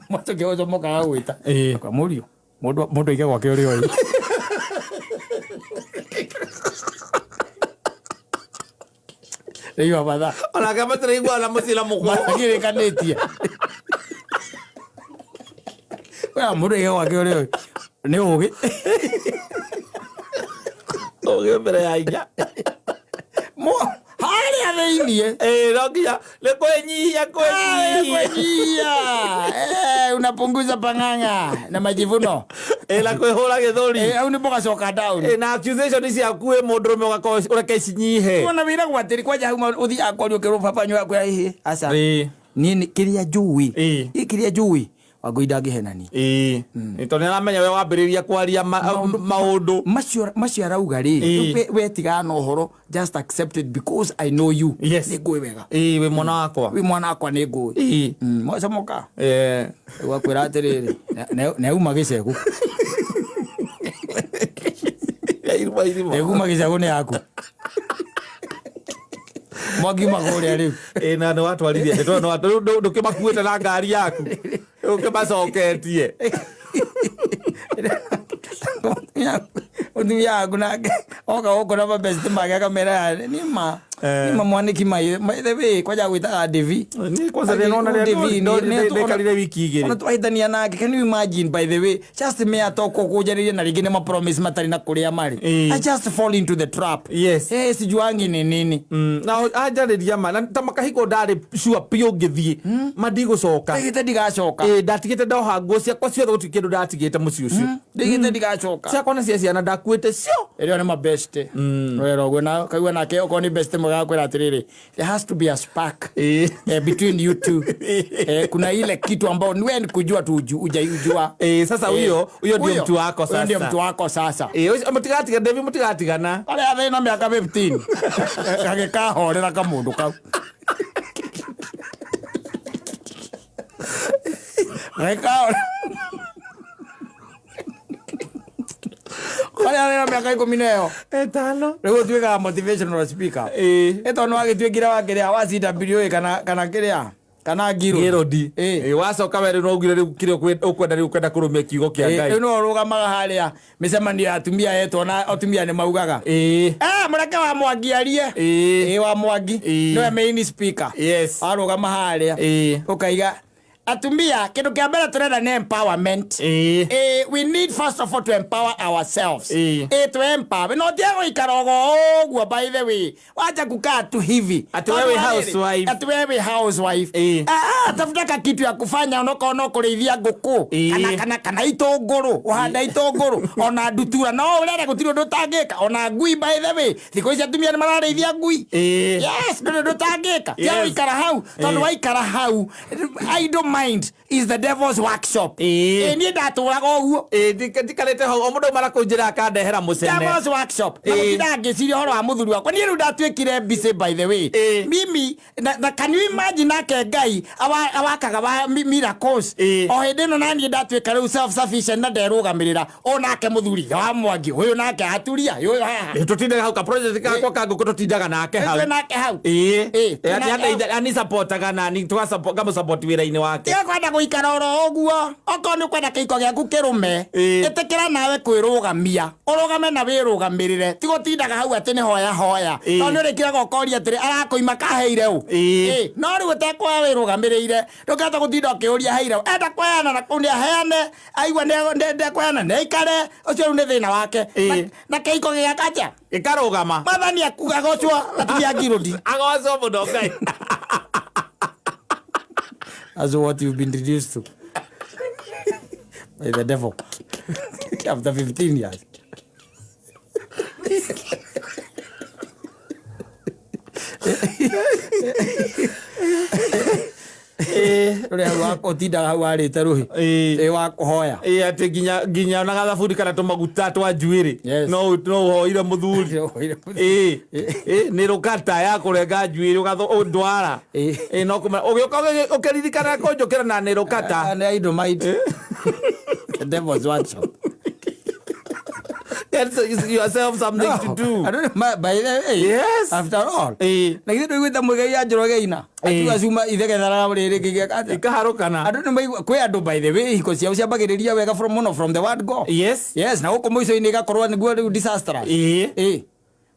matå kä oco mokaga gwä ta må riå må ndå aige gwake å rä o rä iwa batha onake matä rä igua na må cira må magä rä kanä tie må ndå aige gwake å rä o nä å gä å gä mbere ya inya harä a thä iniä no nginya nä kwä nyihia unapunguza pang'ang'a na majivuno na kwä hå ra gä thå ri au nä mogacoka down na accusation ciaku wä må ndå rå me å reke cinyihe ona wä ra gwatä rä kwanja hau å thi akwario kä rå baba nyå yakwa ihä aca niä kä rä a njå kä rä a njå Wangui ndangä henani tondå nä aramenya we wambä rä ria kwaria maå ndå macio arauga rä wetigaa na å horo just accepted because I know you nä ngå wega wä mwana wakwa nä ngå mocamoka wakwä ra atä rä rä neuma gä cegå neuma gä cegå nä yaku mwakiuma kå rä a rä u na nä watwarithia ndå kä makuä te na ngari yaku å kä macoketie å tumia yaku nake oka gå kå na mabesti make akamera nä ma Ima mwaniki by the way kwaja gwitaga Devi. Ni kwanza ninaona ndio kalile wiki igiri. Ona twaithania nake. Can you imagine by the way just me atoko kujariria na rigine ma promise matari na kuria mari. I just fall into the trap. Yes. Sijuangi ni nini. Na ajariria ma tamakahiko ndari sure pio ngithie. Madigo coka. Ndigite ndigacoka. Ndatigite ndoha nguo ciakwa ciothe gutikĩndũ ndatigĩte mũciĩ ũcio. Ndigite ndigacoka. Ciakwa na cia ciana ndakuĩte cio. Ĩrĩa nĩ ma best. Wero gwe na kaigua nake okorwo nĩ best mwega kwĩra atĩrĩrĩ. There has to be a spark between you two. Kuna ile kitu ambao ni wewe kujua tu ujua. Sasa huyo ndio mtu wako sasa. Ndio mtu wako sasa. Mtigatiga Devi mtigatigana. Ale athina mĩaka 15. Gagĩkahorera kamũndũ kau. Rekao. Kaya miaka 10 5. Rĩu tuĩkaga motivational speaker. Eto no agĩtuĩkira wa kĩrĩa wa CWA kana kĩrĩa kana Girodi. Wacoka were no ugire rĩu kĩrĩa ũkwenda kũrũmia kiugo kĩa Ngai. No rũgamaga harĩa mĩcemanio ya atumia yetu na atumia nĩ maugaga. Mũreke wa Mwangi arie. Wa Mwangi no main speaker. Yes. Arũgama harĩa. Ũkaiga atumia kindu kĩa mbere turenda nĩ empowerment. We need first of all to empower ourselves. To empower. No Diego ikarogo ogwo by the way. Wacha kukaa tu hivi. Ati wewe housewife. Ati wewe housewife. Tafuta kitu ya kufanya unokoona kurithia nguku. Kana itũngũrũ. Uhanda itũngũrũ. Ona ndutura no urere gutiro ndutangika. Ona ngui by the way. Thikũ ici atumia nĩ mararĩithia ngui. Yes, ndutangika. Diego ikara hau. Tondu waikara hau. I don't mind is the devil's workshop. Ni ndatũraga ũguo. Ndikarete ho mũndũ mara kũnjĩra akandehera mũcene. Devil's workshop. Na ngĩciria ũhoro wa mũthuri wakwa. Niĩ rĩu ndatuĩkire busy by the way. Mimi na can you imagine nake Ngai awakaga miracles. O hĩndĩ ĩno naniĩ ndatuĩka rĩu self sufficient na nderũgamĩrĩra. O nake mũthuri wa Mwangi ũyũ nake aturia. Ũyũ haha. Tũtindaga hau ka project kakwa kangũkũ tũtindaga nake hau. Nake hau. Ani supportaga nani tugamu support wĩra-inĩ wake. Tiga kwenda gũikara oro ũguo. Okorwo nĩ kwenda kĩhiko gĩaku kĩrũme. Ĩtĩkĩra nawe kwĩrũgamia. Ũrũgame na wĩrũgamĩrĩre. Ti gũtindaga hau atĩ nĩ hoya. Tondũ nĩ rĩkĩraga ũkoria atĩrĩ arakoima kaheire ũ. No rĩu ũtekũoya wĩrũgamĩrĩire. Ndũkĩhota gũtinda ũkĩũria heire ũ. Enda kũheana na kũndĩ aheane. Aigua ndekũheana nĩ aikare. Ũcio rĩu nĩ thĩna wake. Na kĩhiko gĩaka atĩa? Gĩkarũgama. Mathani agocwo atumia Girodi. Agocwo mũno Ngai. That's what you've been reduced to by the devil after 15 years. Ule wako tinda hau arĩte rũhi wa kũhoya ati nginya na gathabuni kana tũmaguta twa njuĩrĩ no ũhoire mũthuri nĩ rũkata ya kũrenga njuĩrĩ ũndwara no ũgĩũka ũkĩririkana kũnjũkĩra na nĩ rũkata nĩ indo maitũ the devil's workshop. Yourself something to do. I don't know, by the way. Yes. After all. Na githĩ ndũigwĩte mũigai ya njoro geina. Atuga cuma ithegethara rĩrĩ gĩgĩaka. Ikaharũkana. Andũ nĩ maigua kwĩ andũ by the way hiko ciao ciambagĩrĩria wega from the word go. Yes. Yes, na gũkũ mũico-inĩ igakorwo nĩguo rĩu disastrous.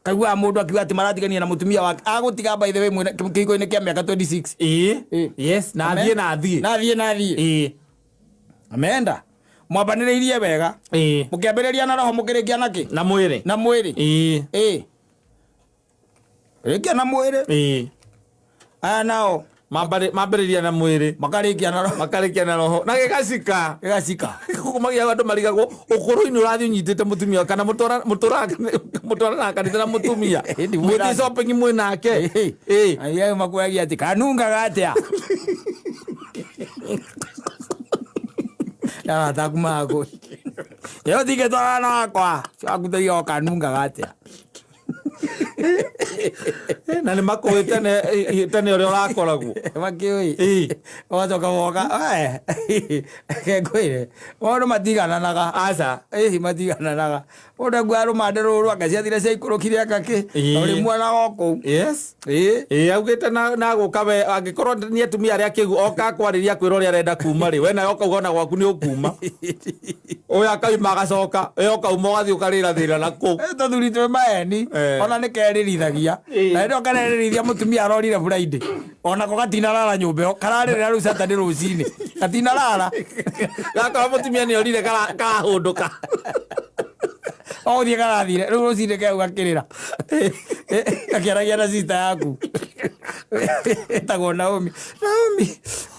Kaigua mũndũ akiuga atĩ maratigania na mũtumia wake agũtiga by the way kĩhiko-inĩ kĩa mĩaka 26. Yes, na thiĩ. Ameenda. Mwabanĩrĩirie wega. Mũkĩambĩrĩria na roho mũkĩrĩkia naki? Na mwĩrĩ. Na mwĩrĩ. Rĩkia na mwĩrĩ. Aya nao mambĩrĩria na mwĩrĩ. Makarĩkia na roho. Na gĩgacika. Kumagia andũ marigagwo ũkũrũ-inĩ ũrathiĩ ũnyitĩte mũtumia kana mũtwarana kanitha na mũtumia. Mwĩthiĩ shopping mwĩ nake. Ayo makũragia atĩ kanungaga atĩa. Ya takumako. Yo dije toda na kwa. Akuthiyo kanungaga atĩa. Na nĩ makũĩte tene ũrĩa ũrakoragwo makĩũĩ wacoka woka kengwĩre maũndũ matigananaga aca matigananaga mũndũ angĩarũma rũmande rũrũ akaciathire cia ikũrũkire akakĩ ũrĩ mwana wa kũu augĩte na gũka we angĩkorwo nĩ atumia arĩa kĩgu oka kwarĩria kwĩra ũrĩa arenda kuma rĩ we nawe ũkauga ona gwaku nĩ ũkuma ũyũ akauma agacoka we ũkauma ũgathiĩ ũkarĩra thĩra na kũu tũthuri twĩ maeni ona nĩ keri kararĩrithagia na ndo kararĩrithia mũtumia arorire Friday ona ko gatinarara nyũmba kararĩrĩra rũciũ Saturday rũcinĩ gatinarara gakora mũtumia nĩ orire kahũndũka othie karathire rĩu rũcinĩ keu gakĩrĩra gakiaragia na sister yaku etagwo Naomi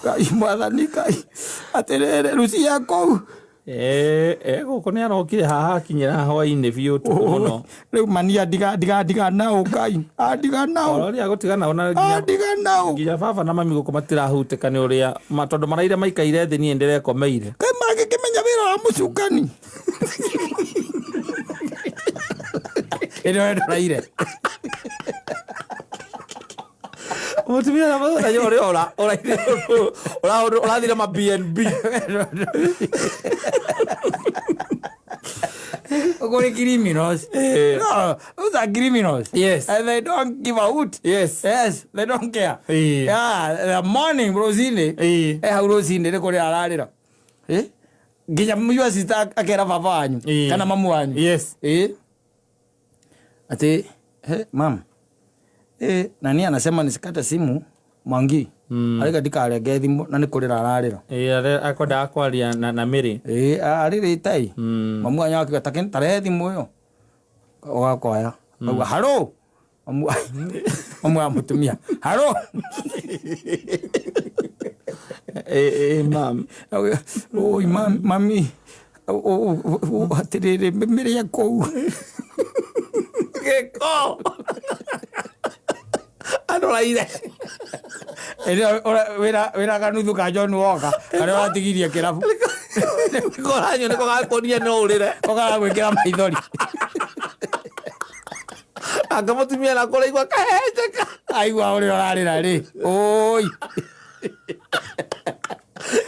Ngai mwathani Ngai atĩrĩrĩ Lucia kũu gũkũ nĩ arokire haha kinyĩra hwainĩ biũ mũno rĩu mania ndiga nao Ngai ndiga nao ũrĩa gũtigana ona nginya baba na mami gũkũ matirahutĩka nĩ ũrĩa tondũ maraire maikaire thĩ niĩ ndĩrekomeire Ngai mangĩkĩmenya wĩra wa mũcukani ĩno ndĩraire mũtumia na mũthenya ũrĩa ũrathire ma BNB Ogore criminals. No, those are criminals. Yes. And they don't give a hoot. Yes. Yes, they don't care. Yeah, the morning Rosine. How Rosine they kore ararira. Ginya mjua sister akera baba wanyu. Kana mamu wanyu. Yes. Ati, mam. Nani anasema nisikate simu Mwangi. Arika ndikarenge thimu na nikurira ararira. Akwenda akwaria na Mary. Arire itai. Mamu wanyu akiuga tarehe thimu yo. Ogakwaya. Haro. Mamu wa mutumia. Haro. Mam. Oi mami. Atirire Mary yako. Geko. Anoraire. Wera kanuthu ka John Walker kare watigirie kirabu koranyo niko gakonia no urire koga gwikira maithori anga mutumia na kora igwa kahejeka aigua uri orarira ri oi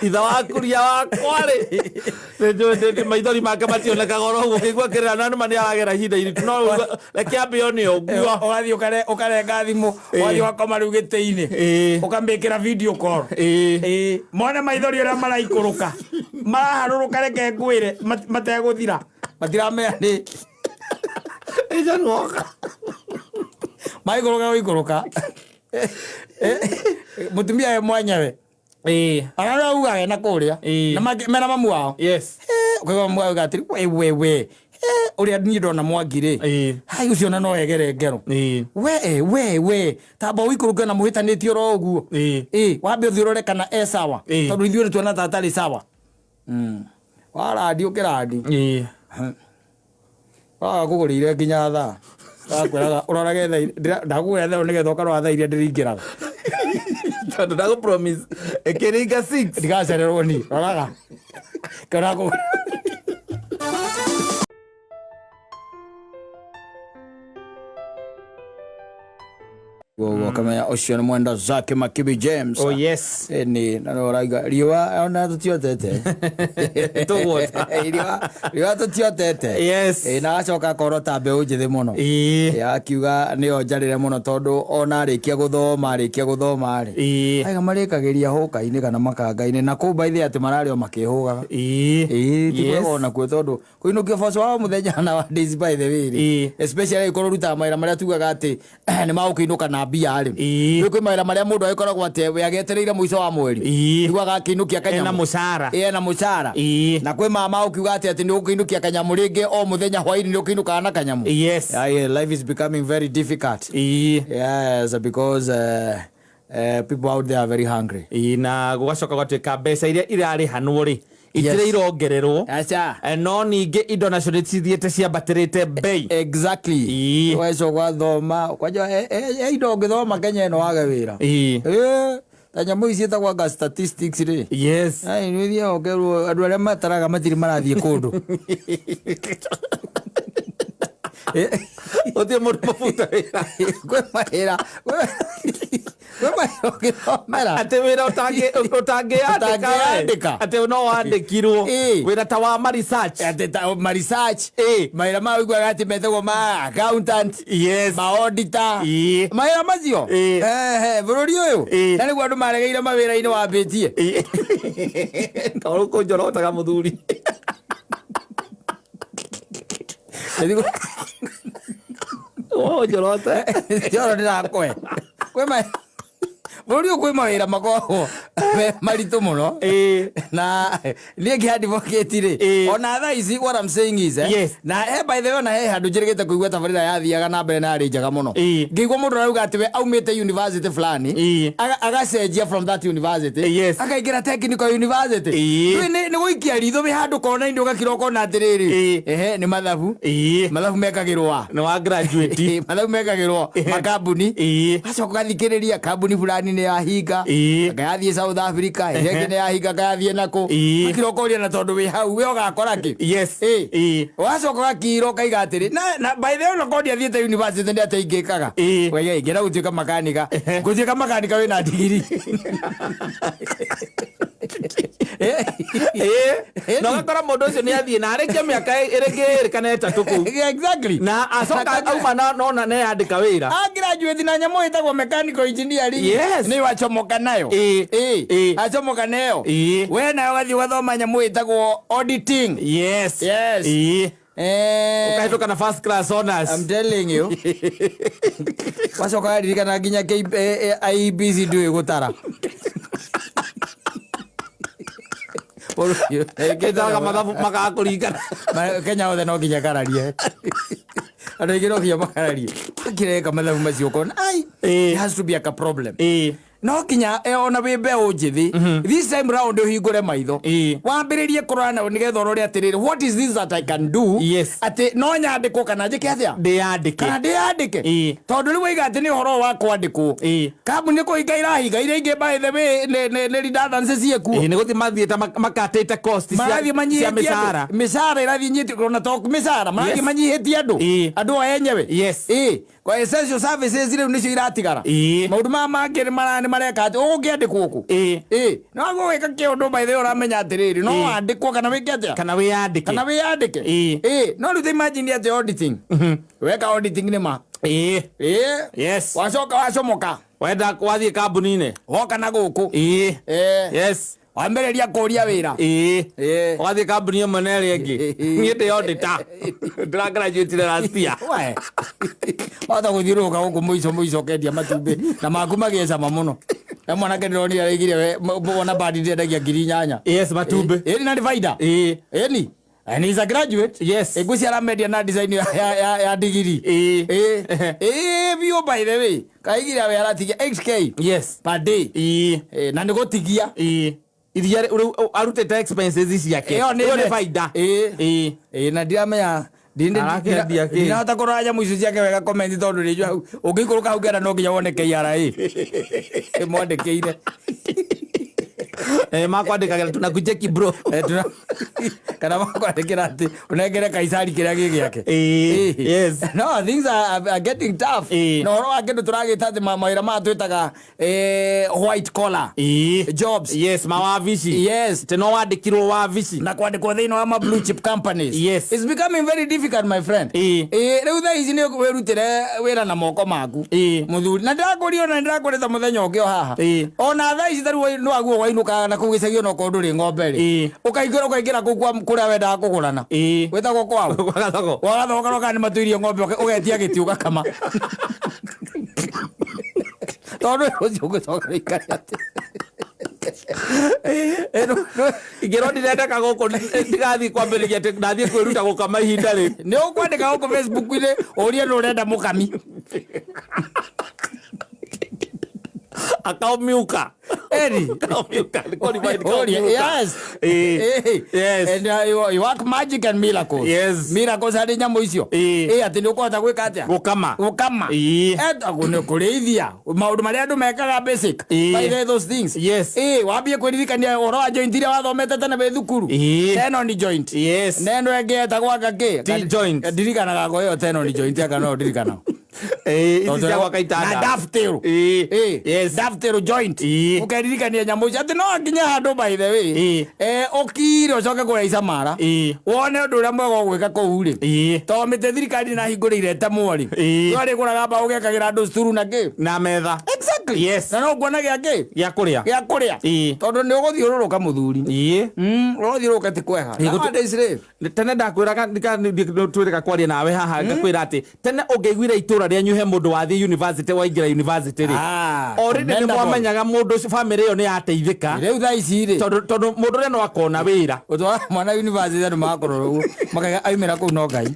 itha wakuria wakwa ri ndio maithori make mationeka goro uguo kigwa kirira na mani aragera hinda iri no rekiambio ni oguo ugathi ukarenga thimu wathi wakoma riu gitĩ-inĩ ukambikira video call mone maithori uria maraikuruka maraharuruka reke ngwire mateguthira matiramenya ni John Walker maikuruka mutumia mwenyewe Arara uga na kuria na mena mamu wao yes kwa mamu wao gatiri we uria ni ndona Mwangire hai ucio na no egere ngero we tamba wikuruka na muhitanitio ro uguo wambe uthirore kana sawa tondu ithuĩ nĩ tuona tatari sawa waradi ukiradi kugurire nginya thaa akwiraga urorage thaa ndagwetha nigetha ukarora thaa iria ndiringiraga tondu ndago promise ekiringa 6 ndigacererwo ni roraga kana ko kamenya ucio ni mwenda zake Makibi James oh yes ni na raiga riwa ona tutiotete tugota riwa tutiotete yes na acoka korota mbeu njithi muno akiuga ni onjarire muno tondu ona arikia guthoma ri aiga marikagiria huka-ini kana makanga-ini na ku baithe ati marario makihugaga ona kwe tondu kuinukio boco wa muthenya na wa days by the way especially ikoruta maira maria tugaga ati ni maukiinuka na mbia ri kwĩ maira maria mundu agikoragwo ati we agetereire muico wa mweri igwa gakiinukia kanyamu na mucara na mucara na kwĩ mama ukiuga ati ni ukiinukia kanyamu ringi o muthenya hwaini ni ukiinuka na kanyamu yes life is becoming very difficult yes because people out there are very hungry na gugacoka gwatuika mbeca iria irari hanwo ri itire irongererwo no ningi indo nacio nitithiete ciambatirite bei exactly weco gwathoma kwanja indo ngithoma Kenya ino wage wira tanyamu ici etagwa statistics ri yes nĩ thia ongerwo andũ arĩa mataraga matiri marathiĩ kũndũ otie mũndũ mabuta wĩra kwĩ mawĩra atĩ wĩra ũtangĩandĩka atĩ no wandĩkirwo wĩra ta wa ma-research mawĩra ma ũiguaga atĩ metagwo ma accountant ma-auditor mawĩra macio bũrũri ũyũ na nĩguo andũ maregeire mawĩra-inĩ wambĩtie kaũrũkũ njorotaga mũthuri njorote njoro ndirakwe kwema buri ukwima wira makoragwo maritu muno na nie ki advocate ri ona tha ici what I'm saying is na by the way na handu njirigite kuigua tabarira yathiaga na mbere na ari njaga muno ngigwa mundu arauga ati we aumite university fulani agacenjia from that university akaingira technical university ni guikia ritho we handu kona indi ugakiroko na atiriri ni mathabu mekagirwa ni wa graduate mathabu mekagirwa makambuni acoka gathikiriria kambuni fulani ni yahinga gathie South Africa ege ni yahinga gathie nako akirokoria na tondu wi hau we ugakora ki wacoka gakiro kaiga atiri na by the way no kodia thiete university ndi ateingikaga wege ngira gutuika makanika gutuika makanika we na digiri no gakora mundu ucio ni athie na areke miaka irege kana 3 ku exactly na acoka auma no ne andika wira graduate na nyamo itagwo mechanical engineering ni wachomoka nayo achomoka nayo we nayo gathi wathoma nyamo itagwo auditing ukaitoka na first class honors. I'm telling you wacoka ririkana nginya IEBC ndui gutara Ketaga mathabu makakuringana Kenya othe no nginya kararie andu aingi no nginya makararie akireka mathabu macio kona it has to be a problem no kinya ona wimbe unjithi this time round uhingure maitho wambiririe kurana nigetha urore atiriri what is this that I can do ati no nyandiko kana njike atia ndiandike tondu ri wiga ati ni horo wa kwandikwo kambuni ko igairahiga ire inge by the way ne redundance cieku ni guthi mathiete makatete cost cia misara irathi nyiti kurona to misara marathi manyihitie andu enyewe kwa essential services ire nicio iratigara maundu mangiri marani mareka ati ungiandikwo ku no gwika kiundu by the way uramenya atiriri no andikwo kana wike atia kana wiyandike no ruthe imagine ati auditing weka auditing ni ma wacomoka wenda wathie kambuni-ini woka na guku wambereria kuria wira wathie kambuni imwe na ĩrĩa ĩngĩ niĩ ndĩ auditor ndĩragraduate last year wata guthiũrũrũka gũkũ mũico kendia matumbĩ na maku magĩcama mũno mwanake ndĩronire araigire wona bandi ndĩendagia 8,000 matumbĩ ĩni na divider ĩni and he's a graduate iguci aramedia na design ya degree bio by the way kaigire we aratigia 8k per day na nĩ gũtigia iria arutete expenses ciake nĩ baida na ndiramenya ndinahota kurora nyamũ icio ciake wega comment tondu rĩnjũ hau ũngĩikũrũka hau kenda no nginya wone KRA mwandĩkĩire makwandĩkagĩra tunakucheki bro kana makwandĩkĩra atĩ ũnengere Kaisari kĩrĩa gĩ gĩake no things are getting tough na ũhoro wa kĩndũ tũragĩta atĩ mawĩra maya twĩtaga white collar jobs mawabici no wandĩkirwo wabici na kwandĩkwo thĩinĩ wa ma blue chip companies it's becoming very difficult my friend rĩu thaa ici nĩ wĩrutĩre wĩra na moko maku mũthuri na ndĩrakũria ona ndĩrakũrĩta mũthenya ũngĩ o haha ona thaa ici tarũ nĩ waguo wainũkaga na kũu gĩcagi ona ũkorwo ndũrĩ ng'ombe rĩ ũkaingĩra kũu kũrĩa wendaga kũgũrana wĩtagwo kwao wagathogoka nĩ matuirie ng'ombe ũgetia gĩti ũgakama tondu ucio ũgĩcoka wĩikare atĩ ingĩrwo ndirendeka gũkũ ndigathiĩ kwambĩrĩria atĩ ndathiĩ kwĩruta gũkama ihinda rĩ nĩ ũkwandĩka gũkũ Facebook-inĩ ũrie nĩ ũrenda mũkami akaumiuka and you work magic and miracles miracles hari nyamũ icio atĩ nĩ ũkũhota gwĩka atĩa gũkama nĩ kũrĩithia maũndũ marĩa andũ mekaga basic by those things wambie kwĩririkania ũhoro wa joint iria wathomete tene wĩ thukuru tenon joint neno ĩngĩ etagwo anga kĩ ndirikanaga ngo ĩyo tenon joint anga no ndirikanaga daftero joint ukeririkania nyamũ icio atĩ no nginya handũ by the way ũkire ũcoke kũraica mara wone ũndũ ũrĩa mwega ũgwĩka kũu rĩ tondũ mĩtĩ thirikari na hingũrĩire temwo rĩ no rĩgũraga mbaũ ũgekagĩra andũ cukuru na kĩ na metha Exactly. Yes. Na no kuona gya kuria. Tondu ni uguthiururuka muthuri. Uguthiururuka ti kwega. Tene ndakwiraga twirika kwaria nawe haha ngakwira ati tene ungeiguire itura rĩa nyuhe mundu wathi university waingira university ri. Already ni mwamenyaga mundu family yo ni yateithika. Riu thaa ici ri. Tondu mundu ri no akona wira. Utwa mwana university andu makorwo makaga aimira ku no Ngai.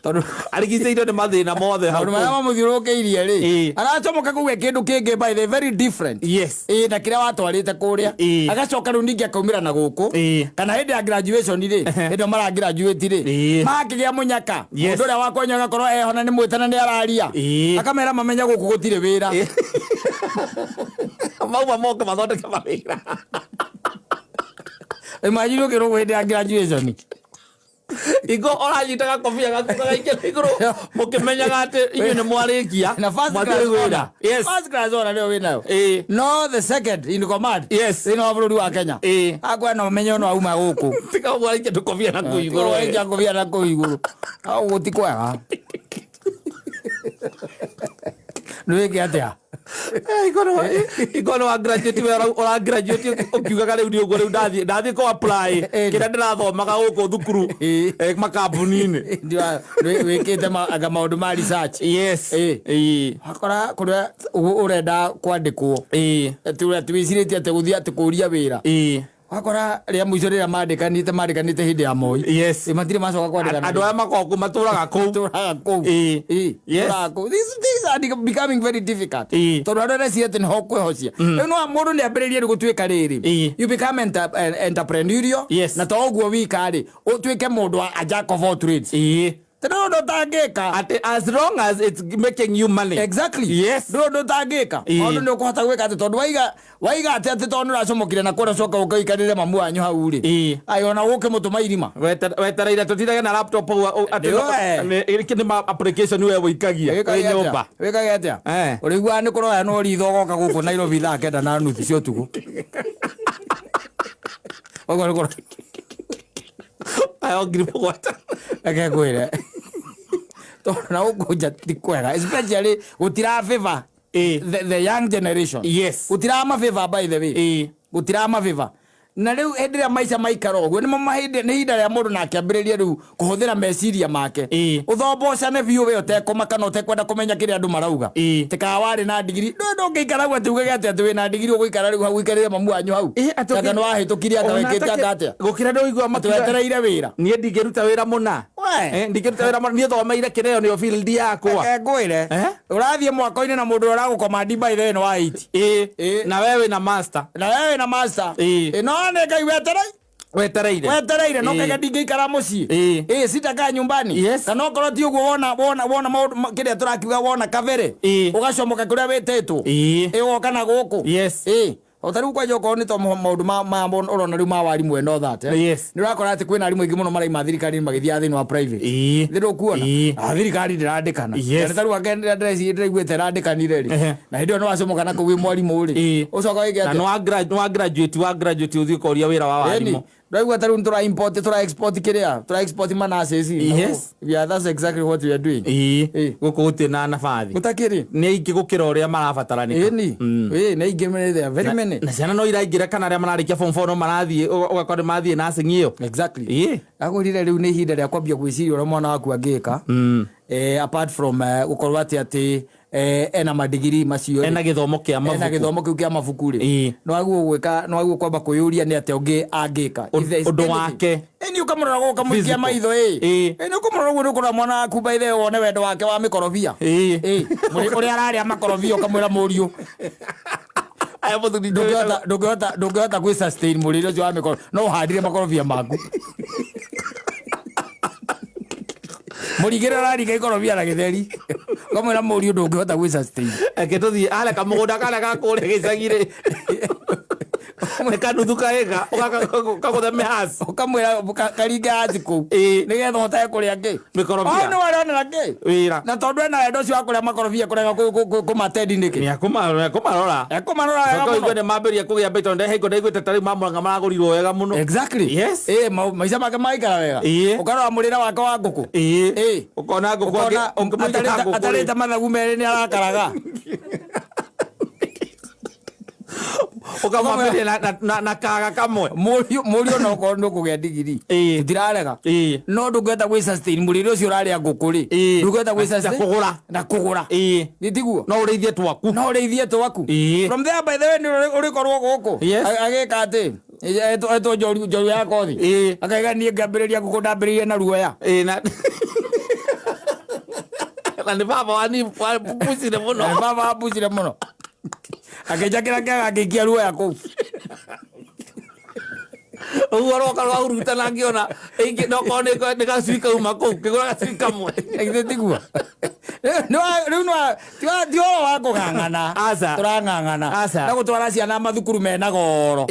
Tondu arigiceirio ni mathina mothe hau. Tondu mara mamuthiurukeirie ri. Aracomoka kuge kindu kingi by the very different. Yes. Na kiria watwarite kuria. Agacoka ru ningi akaumira na guku. Kana hindi ya graduation ri. Hindi mara graduate ri. Makigia munyaka. Mundu uria wakonyaga korwo ehona ni mwitana ni araria. Akamera mamenya guku gutire wira. Mau moka mathondeke mawira. Imagine ukirwo hindi ya graduation. Igo oranyitaga kofia gatukaga ikira iguru mukimenyaga ati inyu ni mwarikia na first class order. Yes. First class order ndio winayo. No, the second in command. Yes. Ino bururi wa Kenya. Akwa no menyo no auma guku. Tika mwarikia tukofia na kuiguru. Wenja kofia na kuiguru. Au gutikwega. Nweke atia. Ikono wa graduate ora graduate ukiugaga riu ndio riu ndathi ko apply kira ndirathomaga guku thukuru makambuni-ini ndio wikite aga maundu ma research. Yes. Hakora kuria urenda kwandikwo tuwiciritie ati guthia ati kuria wira. Wakora ria muico ria mandikanite hindi ya Moi. Yes. Matire macoka kwandikana. Andu aya makoku maturaga kou. Yes. These are becoming very difficult. Tondu andu aria ciete ni ho kwihocia. No mundu ni ambiririe gutwika riri. You become entrepreneurial. Yes. Na to uguo wika ri utwike mundu a jack of all trades. Ndo tangeka as long as it's making you money. Exactly. Yes. Ndo tangeka. Ondu ni kuhota gwika ati tondu waiga ati tondu racomokire na kura coka ukaikarire mamu anyu hau ri. Ayona guke mutuma irima. Wetereire tutiraga na laptop ati ni ma application we wikagia nyumba. Wikagia atia? Urigua ni kuroya no ritho goka guku Nairobi thaa 9:30 cia utuku. Ogoro ayo gripo wata akakwira to na ugoja tikwera especially utira favor the young generation. Yes. Utira ma favor by the way. Utira ma favor na riu endiria maisha maikaro ogwo ni mamahinde ni hinda ria mundu na akiambiriria riu kuhuthira meciria make. Uthombocane biu we utekomaka no utekwenda kumenya kiri andu marauga. Tikawari na digiri ndo ngikara gwa tuge ati we na digiri uguikara riu hau ikarire mamu anyu hau. Taka no ahitukiria ata wekete atia gukira ndo igwa matwetereire wira. Nie ndingiruta wira muna. Ndingiruta wira muna nie thomeire kireo ni field yakwa. Ngwire urathie mwako-ini na mundu uragukomandi by the no 8. Na wewe na master. No ngai wetereire no kega ndingiikara mucii sitaka nyumbani. Kana okorwo ti uguo wona kiria turakiuga wona kavere ugacomoka kuria witetwo woka na guku. Otariu kwa joko ni to maundu ma urona riu ma wari mwena othate. Ni urakora ati kwina arimu ingi muno maraima thirikari magithia thini wa private. Thiru kuona thirikari ndirandikana. Taru agenda address ndiriguite randikanire ri. Na hindi no wacomoka na kuwi mwarimu ri. Ucoka wige ati na graduate uthi koria wira wa warimu. Right, what are import, export kiria, export manasses. Yes. Yeah, that's exactly what we are doing. Gukuti na nafathi. Mutakiri. Ni ingi gukira uria marabataranika. Na ingi mene there, very many. Na ciana no iraingira kana aria mararikia form 4 no marathie ugakora mathie nursing iyo. Exactly. Agurire riu ni hinda ria kwambia gwiciria uria mwana waku angika. Apart from ukorwa ati ena madigiri macio ena githomo kia mabuku ri no aguo gwika no aguo kwamba kuyuria ni ate ungi angika undu wake ni ukamurora go kamuikia maitho ni ukamurora go ukora mwana waku by the wone wendo wake wa mikorobia uri araria makorobia ukamwira muriu aya muthuri ndungihota gwi sustain murire ucio wa mikorobia no handire makorobia maku murigera rari ikorobia na githeri kamwira muriu ndungihota gwi sustain tuthie ale kamugunda kale gakure gicagire kanuthuka ega ukagutha mehas ukamwira karinga hasi kuu nigetha uhote kuria ngi mikorobia no warona ngi wira na tondu ena wendo cio wa kuria makorobia kurega kumatendi niki kumarora wega ne mamberia kugia beto nde heko ndaiguite tari mamuranga maragurirwo wega muno. Exactly. Yes. Maisha make maikara wega ukarora murira wake wa nguku ukona nguku atarita mathagu meri ni arakaraga ukamwambia na kaga kamwe murio no ko ndo kugia digiri ndirarega no ndugeta gwi sustain muriro cio rari ngukuri ndugeta gwi sustain kugura nitiguo no ureithie twaku from there by the way urikorwo guku ageka ati eto joru ya kothi akaiga nie ngambiriria gukundambiriria na ruoya na ni baba wani pucire muno baba pucire muno akejakira kega akikia ruoya ku uwaro kalwa uruta nangiona ingi no kone nika swika umako kigora swika mwe egitiguo no dio wako gangana turangangana na gutwara ciana mathukuru mena goro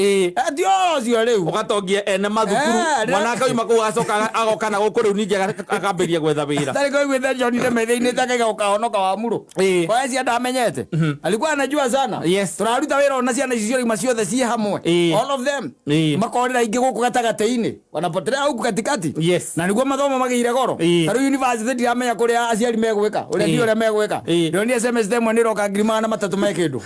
dio cio riu ugatongia ene mathukuru mwana akauma ku acoka agokana guku riu ningi akambiria gwetha wira tari ko gwetha John de metheini takega ukahonoka wa muru kwa cia ndamenyete alikuwa anajua sana turaruta wira ona ciana icio ima ciothe ci hamwe all of them makorera ingi guku gatagateini wanapotelea huku katikati na niguo mathomo magire goro tari university ndiramenya kuria aciari megwika uria ndio uria megwika ndio ni SMS demo ni roka ngirima na matatu mekindu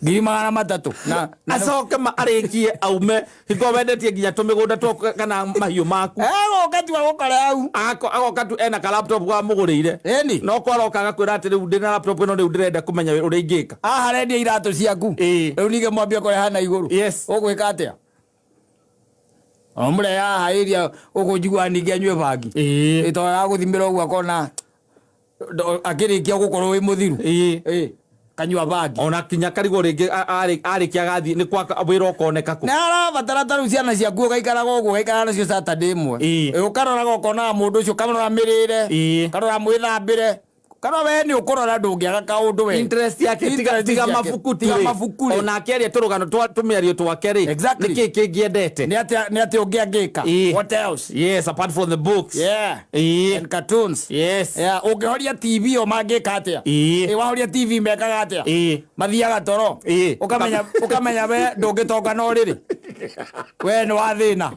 ngirima na matatu na acoke arikie aume higowendetie nginya tumigunda to kana mahiu maku wakati wa gukara au agoka tu ena ka laptop gwa mugurire no kwaroka gakwira ati riu ndina laptop ino riu ndirenda kumenya uria ingika rendia iratu ciaku riu nige mwambie kore hana iguru ugwika atia omure ya hairia ukujigwa ningi anywe bangi ito ya guthimira ugu akona akirikia gukorwo wi muthiru kanywa bangi ona kinya karigo ringi ari kiagathi ni kwa wira ukoneka ku na arabatara taru ciana ciaku gaikara gogo gaikara nacio Saturday imwe ukarora gokona mundu ucio kamera mirire karora mwithambire kana we ni ukorora ndungiaga kaundu we interest yake tiga mafuku ona akeria turugano tumiario twakeri niki kingiendete ni ati ungiangika what else apart from the books and cartoons ungihoria TV o mangika atia wahoria TV mekaga atia mathiaga toro ukamenya we ndungitonga no riri we ni wathina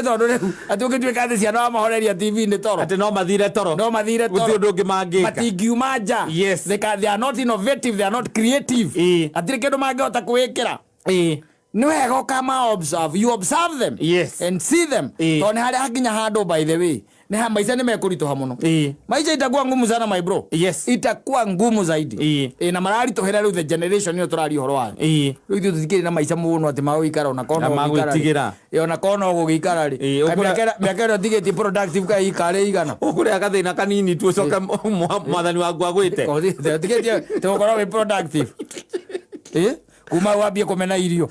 tondu riu ati ungituika thi ciana wamahoreria TV ni toro ati no mathire toro guthi ndungi mangika matingiuma nja they are not innovative, they are not creative atiri kindu mangihota kuwikira ni wega ukama observe, you observe them and see them to ni haria hakinya handu by the way ni maica ni mekurituha muno maica itakuwa ngumu sana my bro itakuwa ngumu zaidi na mararituhira riu the generation ni turari horo wa riu ithu tutikiri na maica muno ati maguikara ona kono magwitigira ona kono gugikara ri miaka tigeti productive ka ikare igana ukuria gathina kanini tu coka mwathani wangu agwite tigeti tukora we productive kuma wambie kumena irio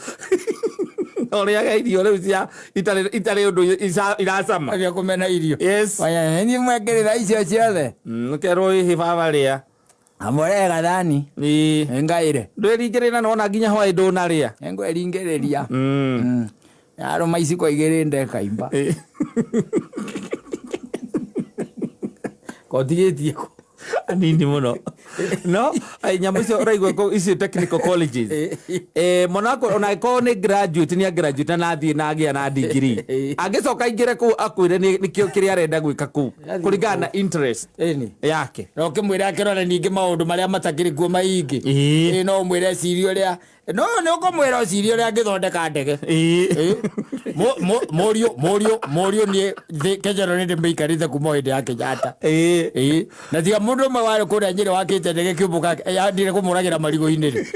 oria irio riu cia itare undu iracama abia kumena irio waya ni mwekerera icio ciothe kero hibaba ria amorega thani ngaire ndwiringirira nona nginya hwa ndona ria ngweringereria yaro maici kwa igirinde kaimba kotigetie anini muno no nyamu icio uraigua icio technical colleges monako ona ko ni graduate na athie na agia na degree agicoka ingire ku akwire nikio kiria arenda gwika ku kuringana na interest yake no kimwire akirora ningi maundu maria matakiri kuo maingi no mwire cirio ria no ukomwira cirio ria ngithondeka ndege morio ni kejero ni mbikarite kuma hinde yake jata na tiga mundu mwe wari kuria nyiri wakite ndege kiumbuka yandire kumuragira marigo iniri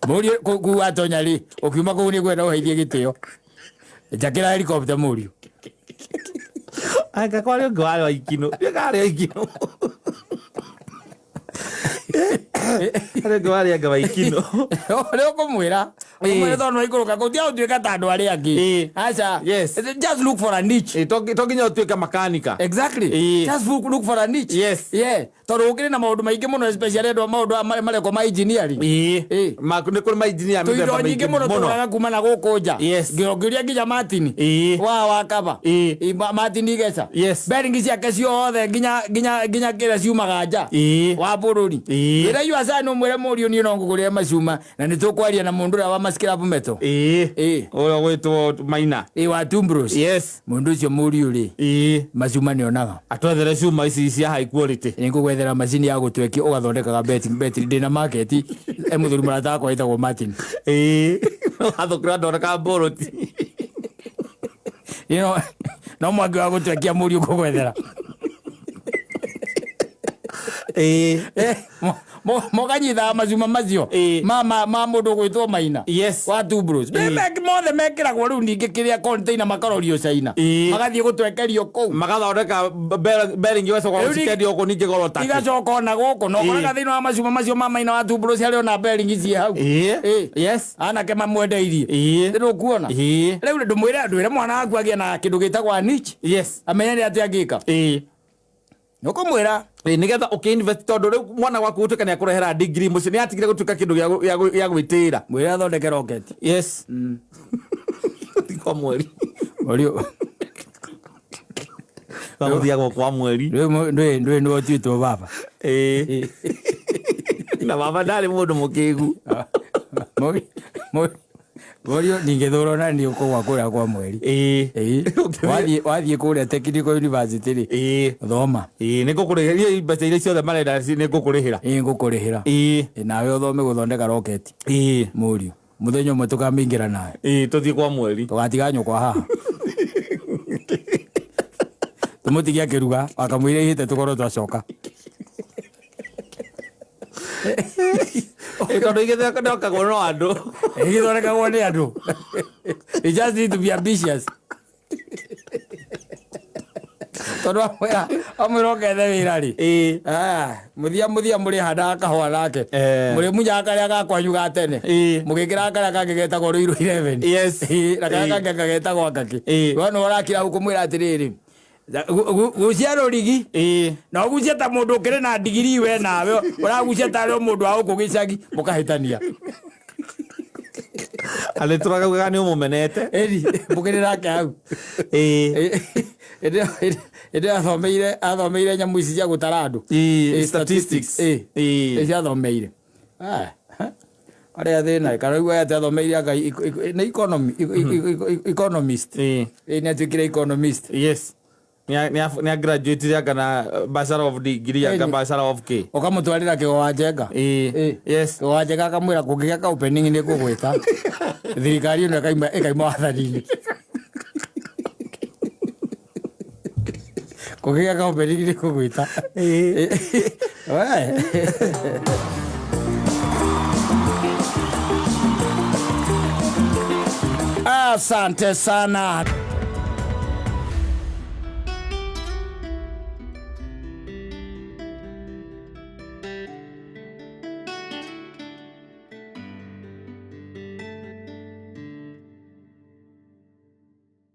morio ku atonya ri ukiuma ku ni gwera uheithie gitio jakira helicopter morio anga kwari ngwari ikino ngari ikino ale ngwari anga ikino leo kumwira umwira tono ikuruka kutia utuika tandu ari angi acha just look for a niche toginya utuika makanika just look for a niche toro ukiri na maundu maingi muno especially ndo maundu mareko ma engineering ni kuri ma engineer ndo nyingi muno turaga kuma na gukunja ngirogiria nginya Martin wa kaba Martin igesa bearing ciake ciothe nginya kira ciumaga nja wa bururi ira yu asa no mwere murio ni no nguguria macuma na ni tukwaria na mundu ra wa maskira bumeto oyo gwitwo Maina wa Tumbros yes mundu ucio muri uri macuma ni onaga atwethere cuma ici cia high quality ngugwethera macini ya gutweki ugathondekaga betting ndina market muthuri murata kwa itagwo Martin athukura ndoreka boroti no mwangi wa gutwekia muri ukugwethera mokanyitha macuma macio ma mundu gwitwo Maina yes wa Tumbros mothe mekiragwo riu ningi kiria container makarorio China magathie gutwekerio kou magathondeka bearing weso kwa sikedio ko ningi goro taki igacoka na guku no koraga thiini wa macuma macio ma Maina wa Tumbros ari ona bearing ici hau yes anake mamwendeirie ndiru kuona riu ndumwire mwana waku agia na kindu gitagwa niche yes amenye ati agika nukumwira nigetha ukiinvest tondu riu mwana waku utuka ni akurehera degree muci ni atigire gutuka kindu ya gwitira mwira athondeke rocket yes kwa mweri Kamuthia kwa mweri ndwe ndo twitwo baba na baba ndari mundu mukigu Morio ningethoro na ni uko wakura kwa mweri wathie kuria Technical University ri thoma nigukurihira imbeca iria ciothe marenda nigukurihira ngukurihira nawe uthome guthondeka rocket Morio muthenya umwe tukamingira nawe tuthie kwa mweri tugatiga nyukwa haha tumutigia kiruga akamwire ihite tukoro twacoka tondu igithondekagwo no andu igithondekagwo ni andu you just need to be ambitious tondu amwira ukethe wira ri muthia muri handa kahua nake muri munya karia gakwanyu ga tene mugikira karia kangi getagwo Ruiru 11 yes na karia kangi getagwo Ngaki wona urakira ukumwira atiriri gucia rurigi na gucia ta mundu ukire na degree we nawe uragucia ta ro mundu wa uku gicagi mukahitania ale turaga gani umumenete mukirira ke hau ede athomeire nyamu ici cia gutara andu statistics athomeire aria thina kana igwa athomeire Ngai na economist ni atukire economist yes ni graduate ya kana bachelor of degree ya bachelor of K ukamutwarira kigo wa Njenga yes wa Njenga akamwira kungiga ka opening ni kugwita thirikari ino ikaima wathani kungiga ka opening ni kugwita asante sana.